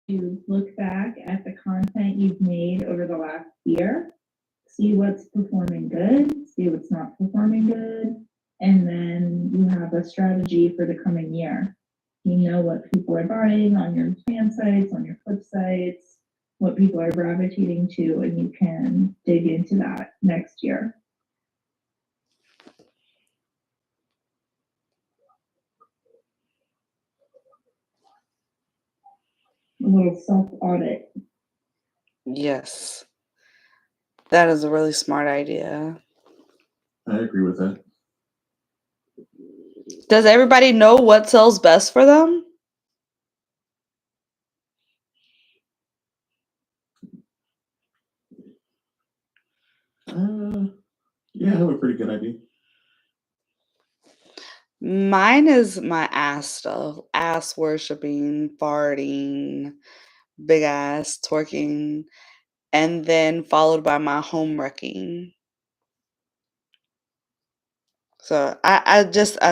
to look back at the content you've made over the last year, see what's performing good, see what's not performing good, and then you have a strategy for the coming year. You know what people are buying on your fan sites, on your flip sites, what people are gravitating to, and you can dig into that next year. A little self-audit. Yes. That is a really smart idea. I agree with that. Does everybody know what sells best for them? Yeah, I have a pretty good idea. Mine is my ass stuff. Ass worshiping, farting, big ass, twerking, and then followed by my home wrecking. So I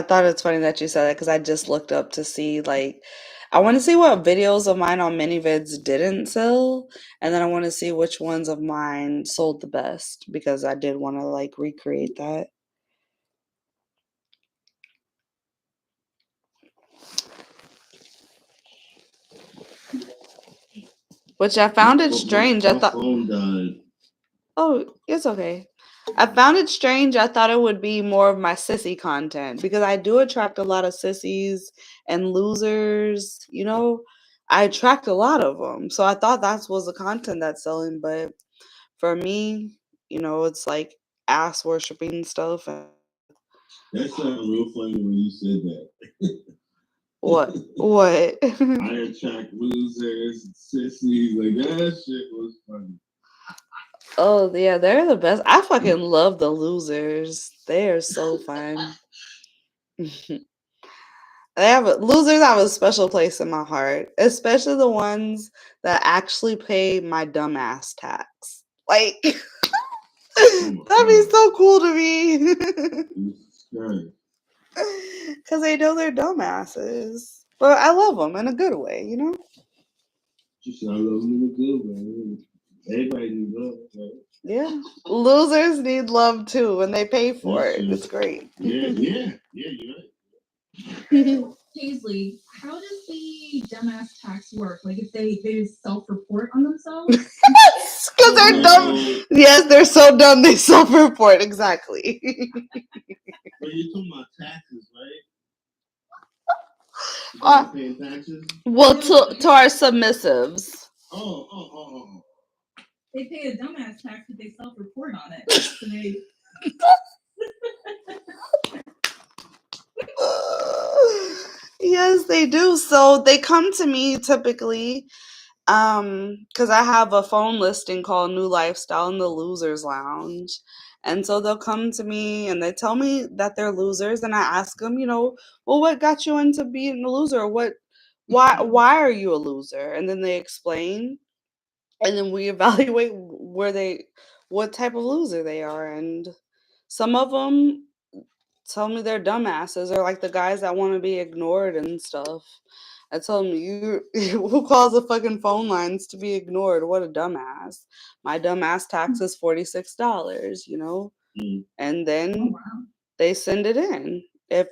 thought it's funny that you said that because I just looked up to see like I want to see what videos of mine on ManyVids didn't sell, and then I want to see which ones of mine sold the best because I did want to like recreate that. Which I found it strange. I My thought, phone died. oh, it's okay. I found it strange. I thought it would be more of my sissy content because I do attract a lot of sissies and losers. You know, I attract a lot of them. So I thought that was the content that's selling. But for me, you know, it's like ass worshiping stuff. And That sounded real funny when you said that. what? What? I attract losers, sissies, like that shit was funny. Oh yeah, they're the best. I fucking love the losers. They are so fun. Losers have a special place in my heart, especially the ones that actually pay my dumbass tax. Like that'd be so cool to me. Right. Because they know they're dumbasses. But I love them in a good way, you know? She said, I love them in a good way. Everybody needs love, right? Yeah. Losers need love too, and they pay for That's it. true. It's great. Yeah, you're right. Paisley, how does the dumbass tax work? Like if they just self-report on themselves? Because they're dumb. Yes, they're so dumb they self-report. Exactly. But you're talking about taxes, right? You paying taxes? Well, to our submissives. Oh. They pay a dumbass tax if they self-report on it. So they Yes, they do. So they come to me typically because I have a phone listing called New Lifestyle in the Losers Lounge. And so they'll come to me and they tell me that they're losers, and I ask them, well, what got you into being a loser? Why are you a loser? And then they explain, and then we evaluate what type of loser they are. And some of them tell me they're dumbasses, or like the guys that want to be ignored and stuff. I tell them, you who calls the fucking phone lines to be ignored? What a dumbass. My dumbass tax is $46, and then they send it in. And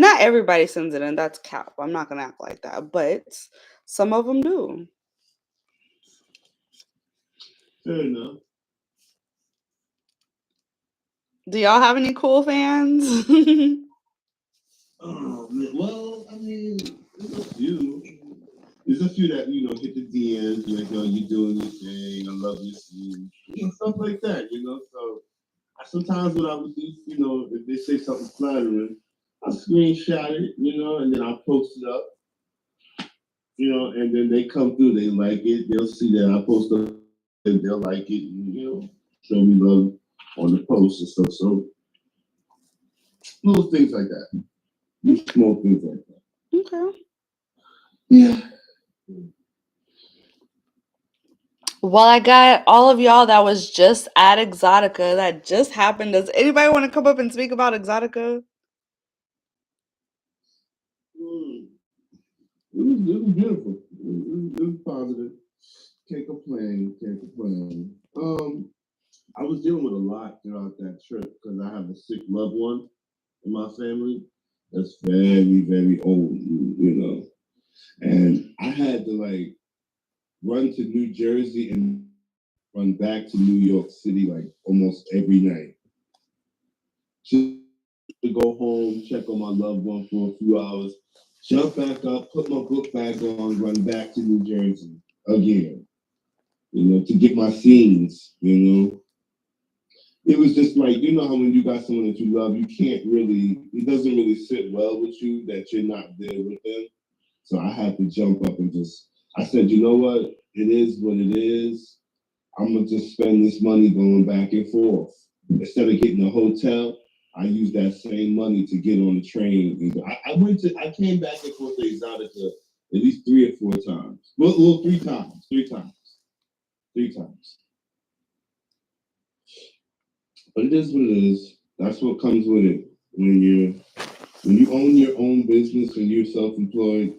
not everybody sends it in, that's cap. I'm not gonna act like that, but some of them do. Fair enough. Do y'all have any cool fans? Oh, man. Well, I mean, there's a few that, hit the DMs, you're doing your thing, I love your scene, stuff like that, So sometimes what I would do, if they say something flattering, I'll screenshot it, and then I'll post it up, and then they come through, they like it, they'll see that I post it, and they'll like it, and, show me love on the post and stuff. So little things like that. Small things like that. Okay. Yeah. Well, I got all of y'all that was just at Exotica. That just happened. Does anybody want to come up and speak about Exotica? It was beautiful. It was positive. Can't complain. I was dealing with a lot throughout that trip because I have a sick loved one in my family that's very, very old, And I had to run to New Jersey and run back to New York City almost every night. Just to go home, check on my loved one for a few hours, jump back up, put my book bag on, run back to New Jersey again, to get my scenes, It was just how when you got someone that you love, it doesn't really sit well with you that you're not there with them. So I had to jump up and I said, you know what? It is what it is. I'm going to just spend this money going back and forth. Instead of getting a hotel, I used that same money to get on the train. I came back and forth to Exotica at least 3 or 4 times. Well, 3 times. 3 times. But it is what it is. That's what comes with it. When you own your own business and you're self-employed,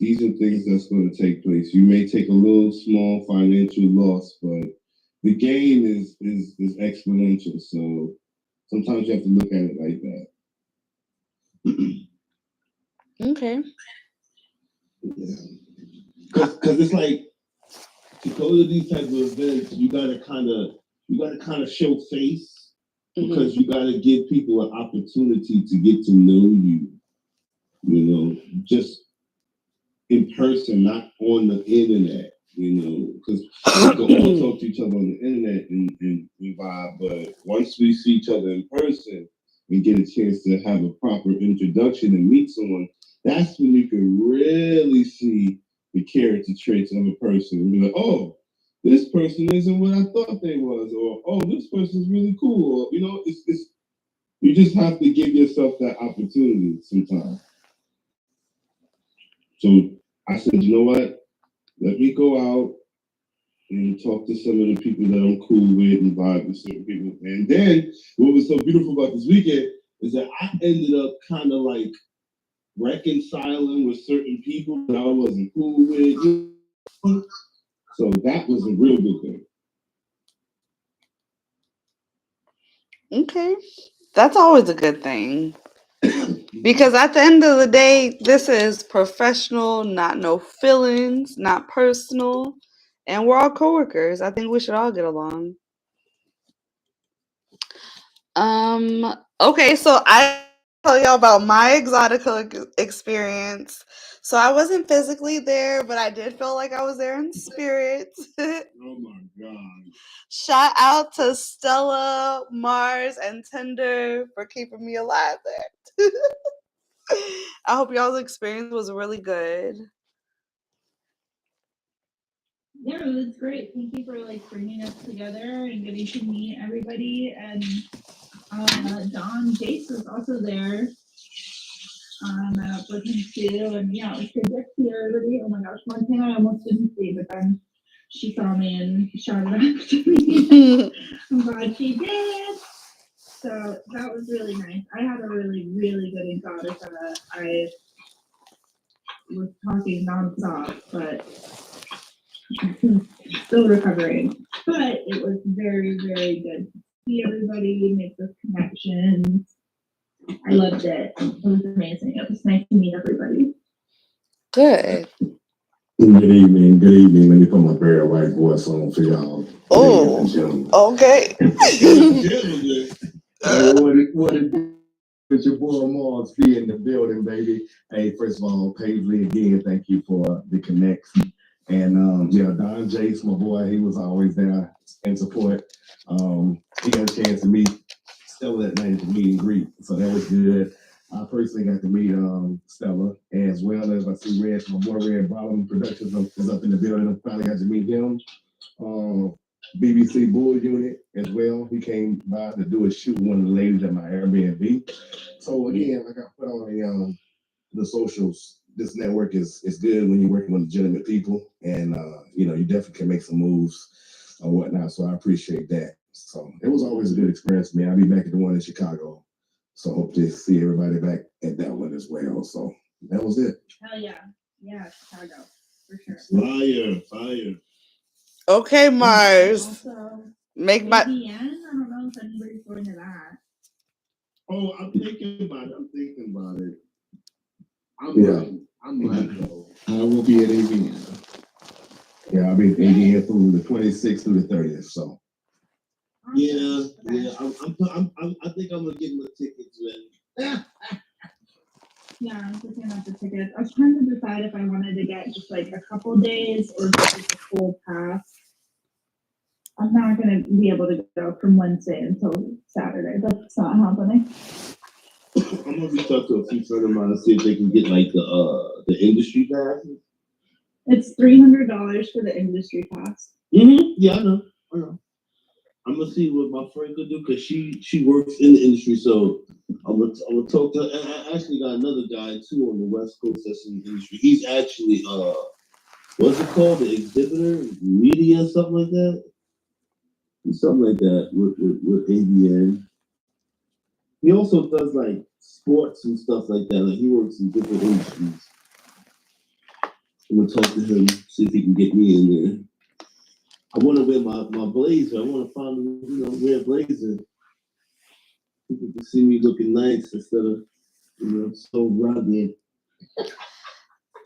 these are things that's going to take place. You may take a little small financial loss, but the gain is exponential. So sometimes you have to look at it like that. Okay. Because it's to go to these types of events, you gotta kind of show face, because you gotta give people an opportunity to get to know you. Just in person, not on the internet. Because we can all talk to each other on the internet and vibe, but once we see each other in person and get a chance to have a proper introduction and meet someone, that's when you can really see the character traits of a person and be like, oh, this person isn't what I thought they was, or oh, this person's really cool. Or, it's you just have to give yourself that opportunity sometimes. So I said, you know what? Let me go out and talk to some of the people that I'm cool with and vibe with certain people. And then what was so beautiful about this weekend is that I ended up kind of like reconciling with certain people that I wasn't cool with. So that was a real good thing. Okay. That's always a good thing. Because at the end of the day, this is professional, not no feelings, not personal. And we're all coworkers. I think we should all get along. Okay, so I tell y'all about my Exotica experience. So I wasn't physically there, but I did feel like I was there in spirit. Oh my God. Shout out to Stella, Mars, and Tinder for keeping me alive there. I hope y'all's experience was really good. Yeah, it was great. Thank you for like bringing us together and getting to meet everybody. And Don Jace was also there. With him too, and yeah, it was good to see everybody. Oh my gosh, one thing I almost didn't see, but then she saw me and shouted out to me. I'm glad she did. So that was really nice. I had a really, really good Exotica. I was talking nonstop, but still recovering. But it was very, very good to see everybody, make those connections. I loved it. It was amazing. It was nice to meet everybody. Good. Good evening. Good evening. Let me put my very white voice on for y'all. Oh, okay. What it is, your boy Mars be in the building, baby. Hey, first of all, Paisley, again, thank you for the connection. And yeah, Don Jace, my boy, he was always there in support. He got a chance to meet Stella that night at the meet and greet, so that was good. I personally got to meet Stella as well as I see Red, my boy Red Bottom Productions is up in the building. I finally got to meet him. BBC Bull Unit as well. He came by to do a shoot with one of the ladies at my Airbnb. So again, like I put on the socials, this network is good when you're working with legitimate people, and you definitely can make some moves or whatnot. So I appreciate that. So it was always a good experience for me. I'll be back at the one in Chicago. So hope to see everybody back at that one as well. So that was it. Hell yeah. Yeah, Chicago. For sure. Fire. Okay, Mars. Also, Make my ABN, I don't know if anybody's going to that. Oh, I'm thinking about it. I'm though. I will be at AVN. Yeah, I'll be at ADN from the 26th through the 30th. So Yeah. I think I'm gonna get my tickets ready. Yeah, I'm looking at the tickets. I was trying to decide if I wanted to get just like a couple days or just like a full pass. I'm not gonna be able to go from Wednesday until Saturday. That's not happening. I'm gonna reach out to a few friends of mine and see if they can get like the industry pass. It's $300 for the industry pass. Yeah, I know. I'm gonna see what my friend could do because she works in the industry, so I'm gonna talk to her. And I actually got another guy too on the West Coast that's in the industry. He's actually what's it called? The exhibitor media, something like that. Something like that with ABN. He also does like sports and stuff like that. Like he works in different industries. I'm gonna talk to him, see if he can get me in there. I want to wear my blazer. I want to find wear a blazer. People can see me looking nice instead of so rugged.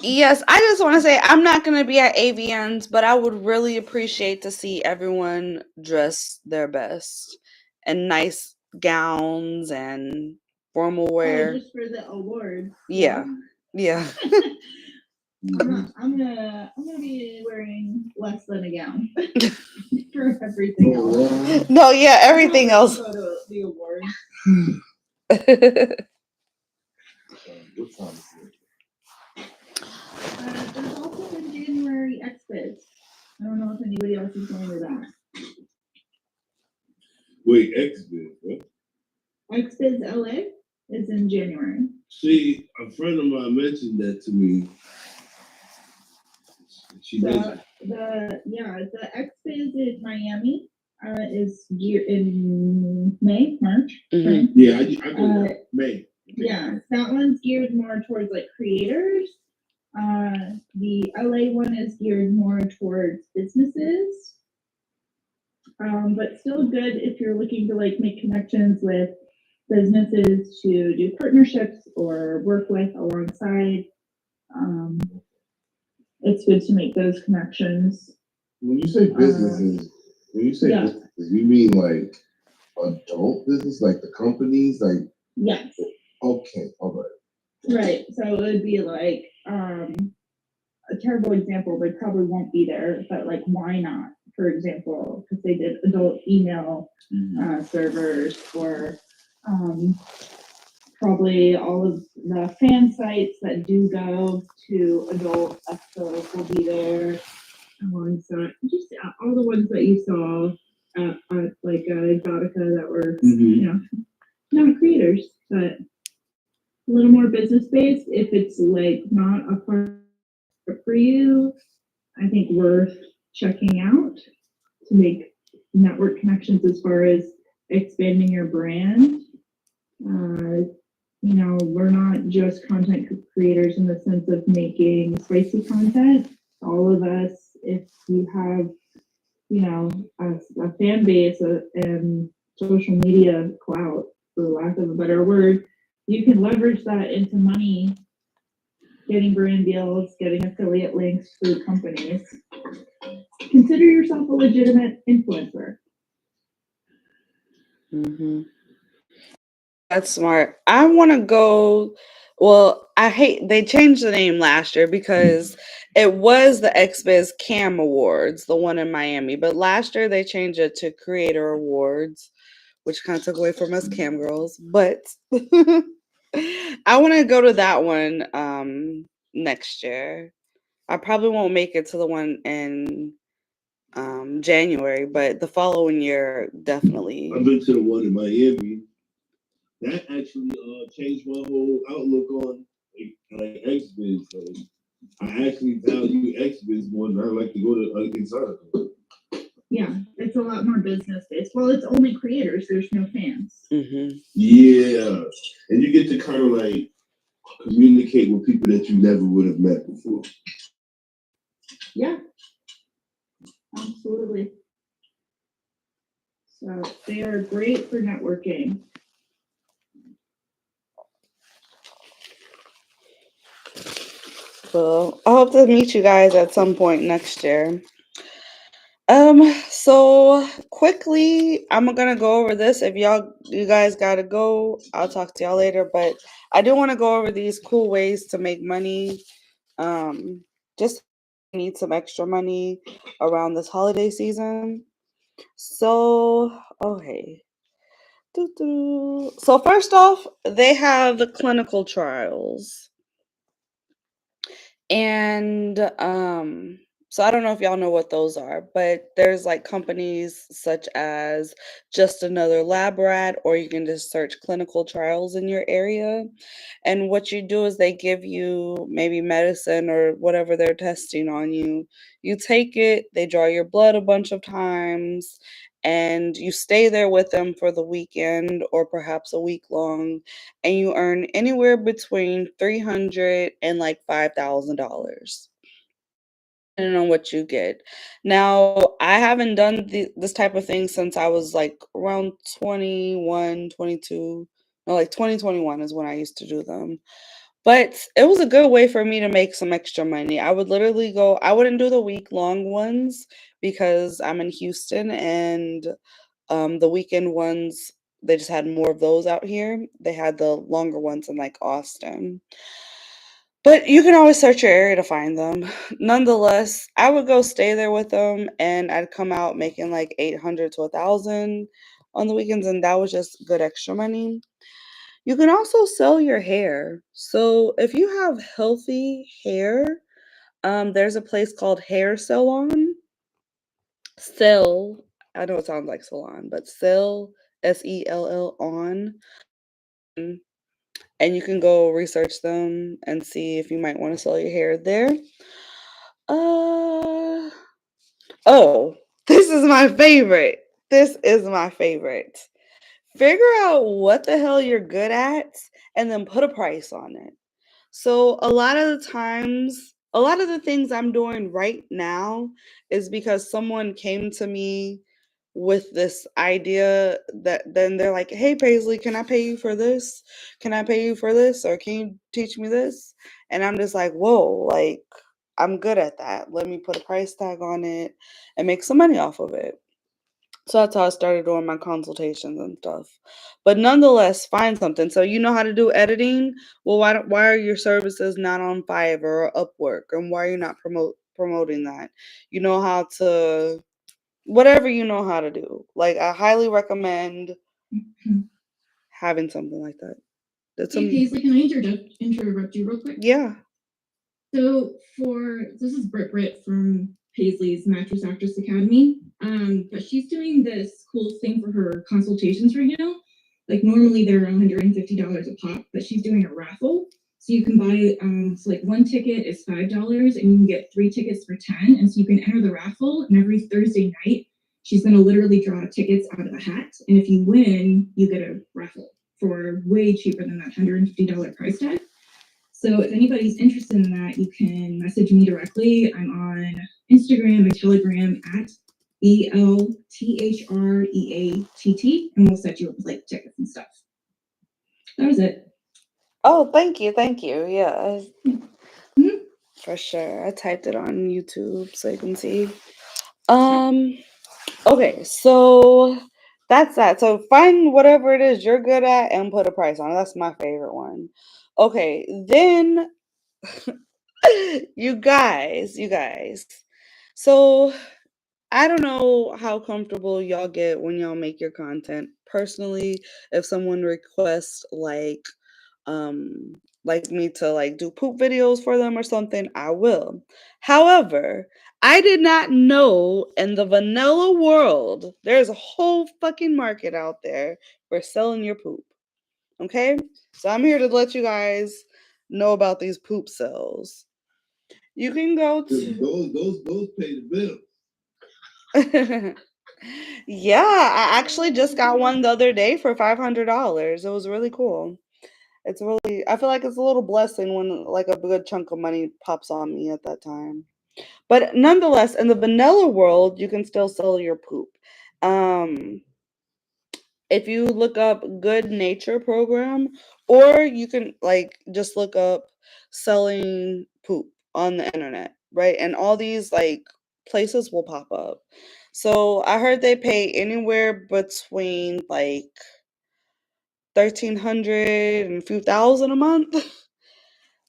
Yes, I just want to say I'm not going to be at AVN's, but I would really appreciate to see everyone dress their best and nice gowns and formal wear. Just for the awards. Yeah. I'm gonna be wearing less than a gown for everything else. No, yeah, everything else. Go to the awards. What time is it? There's also in January X-Biz. I don't know if anybody else else is going to that? Wait, XBiz, what? XBiz LA is in January. See, a friend of mine mentioned that to me. She mentioned. The XBiz in Miami is in March. Mhm. Right? Yeah, I go May. Yeah, that one's geared more towards like creators. The LA one is geared more towards businesses. But still good if you're looking to like make connections with businesses to do partnerships or work with alongside. It's good to make those connections. When you say businesses, businesses, you mean like adult business, like the companies, like Yes. Okay, all right. Right. So it would be like a terrible example, but probably won't be there. But like, why not? For example, because they did adult email servers, or probably all of the fan sites that do go to adult expos will be there. Alongside just all the ones that you saw at like Exotica that were not creators, but a little more business based. If it's like not a part for you, I think worth checking out to make network connections as far as expanding your brand. We're not just content creators in the sense of making spicy content. All of us, if you have, a fan base and social media clout, for lack of a better word, you can leverage that into money, getting brand deals, getting affiliate links through companies. Consider yourself a legitimate influencer. Mm-hmm. That's smart. I want to go. Well, they changed the name last year because it was the XBiz Cam Awards, the one in Miami. But last year they changed it to Creator Awards, which kind of took away from us cam girls. But I want to go to that one next year. I probably won't make it to the one in January, but the following year definitely. I've been to the one in Miami. That actually changed my whole outlook on like XBiz. Like, I actually value XBiz more than I like to go to Exotica. Yeah, it's a lot more business based. Well, it's only creators. There's no fans. Mm-hmm. Yeah, and you get to kind of like communicate with people that you never would have met before. Yeah, absolutely. So they are great for networking. Well, I hope to meet you guys at some point next year. So quickly, I'm gonna go over this. If you guys gotta go, I'll talk to y'all later. But I do want to go over these cool ways to make money. Just need some extra money around this holiday season. So, okay. So first off, they have the clinical trials. And so I don't know if y'all know what those are, but there's like companies such as Just Another Lab Rat, or you can just search clinical trials in your area. And what you do is they give you maybe medicine or whatever they're testing on you. You take it, they draw your blood a bunch of times, and you stay there with them for the weekend or perhaps a week long, and you earn anywhere between $300 and like $5,000 depending on what you get. Now, I haven't done this type of thing since I was like around 21, 22. No, like 2021 is when I used to do them. But it was a good way for me to make some extra money. I would literally go, I wouldn't do the week-long ones because I'm in Houston, and the weekend ones, they just had more of those out here. They had the longer ones in like Austin. But you can always search your area to find them. Nonetheless, I would go stay there with them, and I'd come out making like 800 to 1,000 on the weekends, and that was just good extra money. You can also sell your hair. So if you have healthy hair, there's a place called Hair Salon, Sell. I know it sounds like salon, but Sell, SELL on. And you can go research them and see if you might want to sell your hair there. Uh oh, this is my favorite. This is my favorite. Figure out what the hell you're good at and then put a price on it. So a lot of the times, a lot of the things I'm doing right now is because someone came to me with this idea that then they're like, "Hey Paisley, can I pay you for this? Can I pay you for this? Or can you teach me this?" And I'm just like, "Whoa, like I'm good at that. Let me put a price tag on it and make some money off of it." So that's how I started doing my consultations and stuff. But nonetheless, find something. So you know how to do editing. Well, why are your services not on Fiverr or Upwork, and why are you not promoting that? You know how to whatever you know how to do. Like I highly recommend having something like that. That's Hey Paisley, can I interrupt you real quick? Yeah. So this is Britt from Paisley's Mattress Actress Academy. But she's doing this cool thing for her consultations right now. Like normally they're $150 a pop, but she's doing a raffle. So you can buy so like one ticket is $5 and you can get 3 tickets for 10. And so you can enter the raffle, and every Thursday night she's gonna literally draw tickets out of a hat. And if you win, you get a raffle for way cheaper than that $150 price tag. So if anybody's interested in that, you can message me directly. I'm on Instagram and Telegram at BLTHREATT, and we'll set you up with like tickets and stuff. That was it. Oh, thank you. Yeah. Mhm. For sure. I typed it on YouTube so you can see. Okay, so that's that. So find whatever it is you're good at and put a price on it. That's my favorite one. Okay, then you guys. So I don't know how comfortable y'all get when y'all make your content. Personally, if someone requests like me to like do poop videos for them or something, I will. However, I did not know in the vanilla world there's a whole fucking market out there for selling your poop. Okay? So I'm here to let you guys know about these poop cells. You can go to Those pay the bill. Yeah, I actually just got one the other day for $500. It was really cool. It's really, I feel like it's a little blessing when like a good chunk of money pops on me at that time. But nonetheless, in the vanilla world, you can still sell your poop. Um, if you look up Good Nature Program, or you can like just look up selling poop on the internet, right? And all these like places will pop up. So I heard they pay anywhere between like 1,300 and a few thousand a month.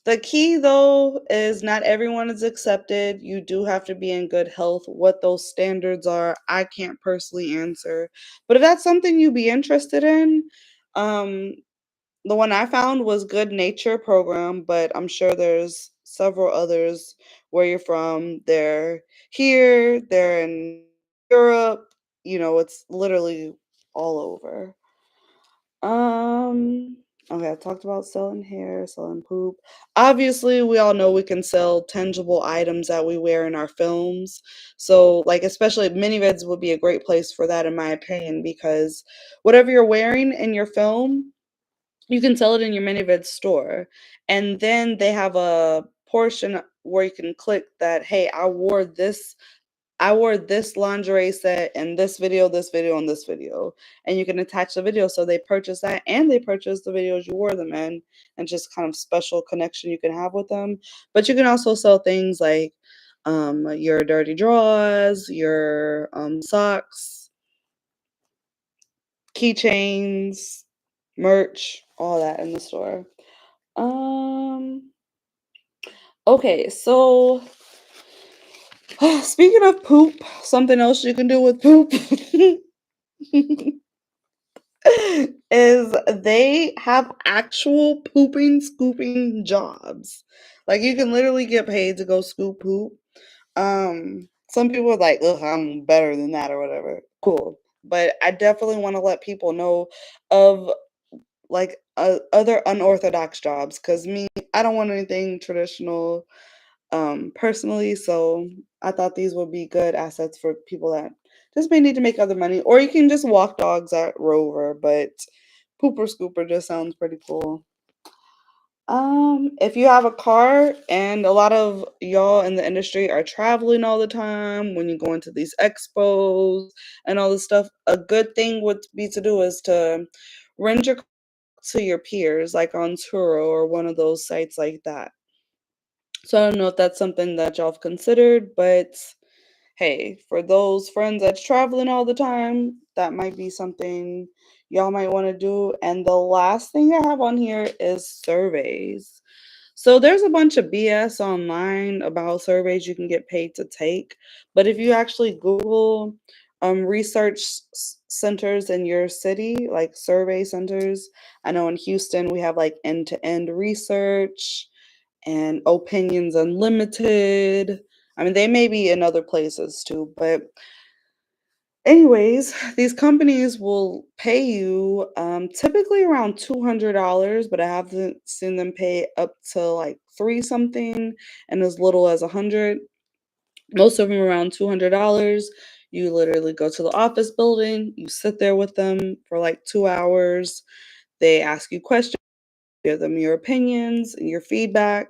The key though is not everyone is accepted. You do have to be in good health. What those standards are, I can't personally answer. But if that's something you'd be interested in, um, the one I found was Good Nature Program, but I'm sure there's several others where you're from. They're here, they're in Europe, it's literally all over. Okay, I talked about selling hair, selling poop. Obviously, we all know we can sell tangible items that we wear in our films. So, like, especially mini-vids would be a great place for that, in my opinion, because whatever you're wearing in your film, you can sell it in your mini-vid store. And then they have a portion where you can click that, hey, I wore this lingerie set in this video, and this video. And you can attach the video so they purchase that and they purchase the videos you wore them in, and just kind of special connection you can have with them. But you can also sell things like your dirty drawers, your socks, keychains, merch, all that in the store. Okay, so speaking of poop, something else you can do with poop is they have actual pooping, scooping jobs. Like you can literally get paid to go scoop poop. Some people are like, ugh, I'm better than that or whatever. Cool. But I definitely want to let people know of like other unorthodox jobs because me, I don't want anything traditional personally. So I thought these would be good assets for people that just may need to make other money. Or you can just walk dogs at Rover, but Pooper Scooper just sounds pretty cool. If you have a car and a lot of y'all in the industry are traveling all the time when you go into these expos and all this stuff, a good thing would be to do is to rent your car to your peers, like on Turo or one of those sites like that. So I don't know if that's something that y'all have considered, but hey, for those friends that's traveling all the time, that might be something y'all might want to do. And the last thing I have on here is surveys. So there's a bunch of BS online about surveys you can get paid to take, but if you actually Google research centers in your city, like survey centers, I know in Houston we have like end-to-end research and Opinions Unlimited. I mean, they may be in other places too, but anyways, these companies will pay you typically around $200, but I haven't seen them pay up to like three something and as little as 100. Most of them around $200. You literally go to the office building, you sit there with them for like 2 hours. They ask you questions, give them your opinions and your feedback.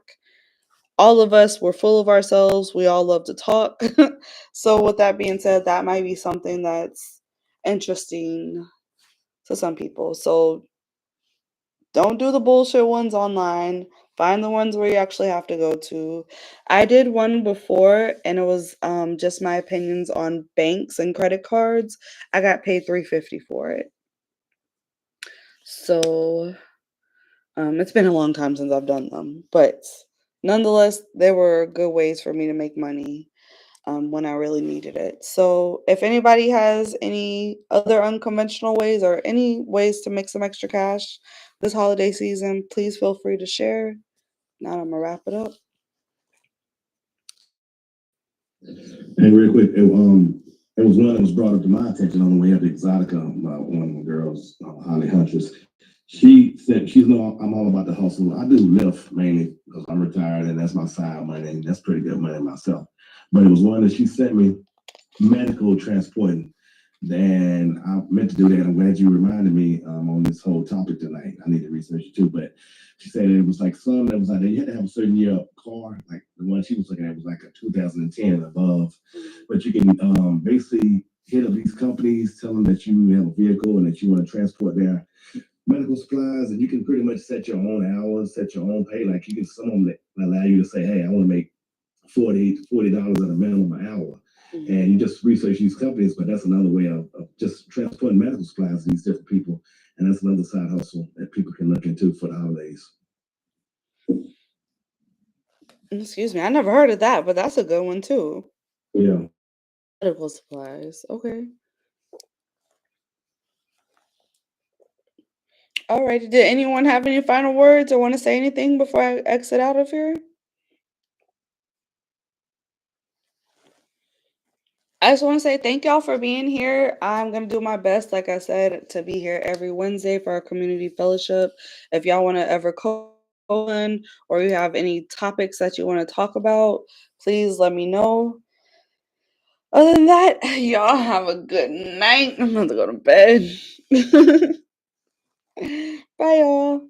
All of us, we're full of ourselves. We all love to talk. So, with that being said, that might be something that's interesting to some people. So, don't do the bullshit ones online. Find the ones where you actually have to go to. I did one before, and it was just my opinions on banks and credit cards. I got paid $350 for it. So, it's been a long time since I've done them, but nonetheless, there were good ways for me to make money when I really needed it. So, if anybody has any other unconventional ways or any ways to make some extra cash this holiday season, please feel free to share. Now I'm gonna wrap it up. And real quick, it was one that was brought up to my attention on the way up to Exotica. One of my girls, Holly Huntress. She said she's know I'm all about the hustle. I do Lyft mainly because I'm retired and that's my side money and that's pretty good money myself. But it was one that she sent me medical transporting. And I meant to do that. I'm glad you reminded me on this whole topic tonight. I need to research it too. But she said it was like some that was like you had to have a certain year car. Like the one she was looking at was like a 2010 and above. But you can basically hit up these companies, tell them that you have a vehicle and that you want to transport their medical supplies, and you can pretty much set your own hours, set your own pay. Like you can some of them that allow you to say, hey, I want to make $40 at a minimum an hour. And you just research these companies, but that's another way of just transporting medical supplies to these different people. And that's another side hustle that people can look into for the holidays. Excuse me, I never heard of that, but that's a good one too. Yeah. Medical supplies. Okay. All right. Did anyone have any final words or want to say anything before I exit out of here? I just want to say thank y'all for being here. I'm going to do my best, like I said, to be here every Wednesday for our community fellowship. If y'all want to ever call in or you have any topics that you want to talk about, please let me know. Other than that, y'all have a good night. I'm going to go to bed. Bye, y'all.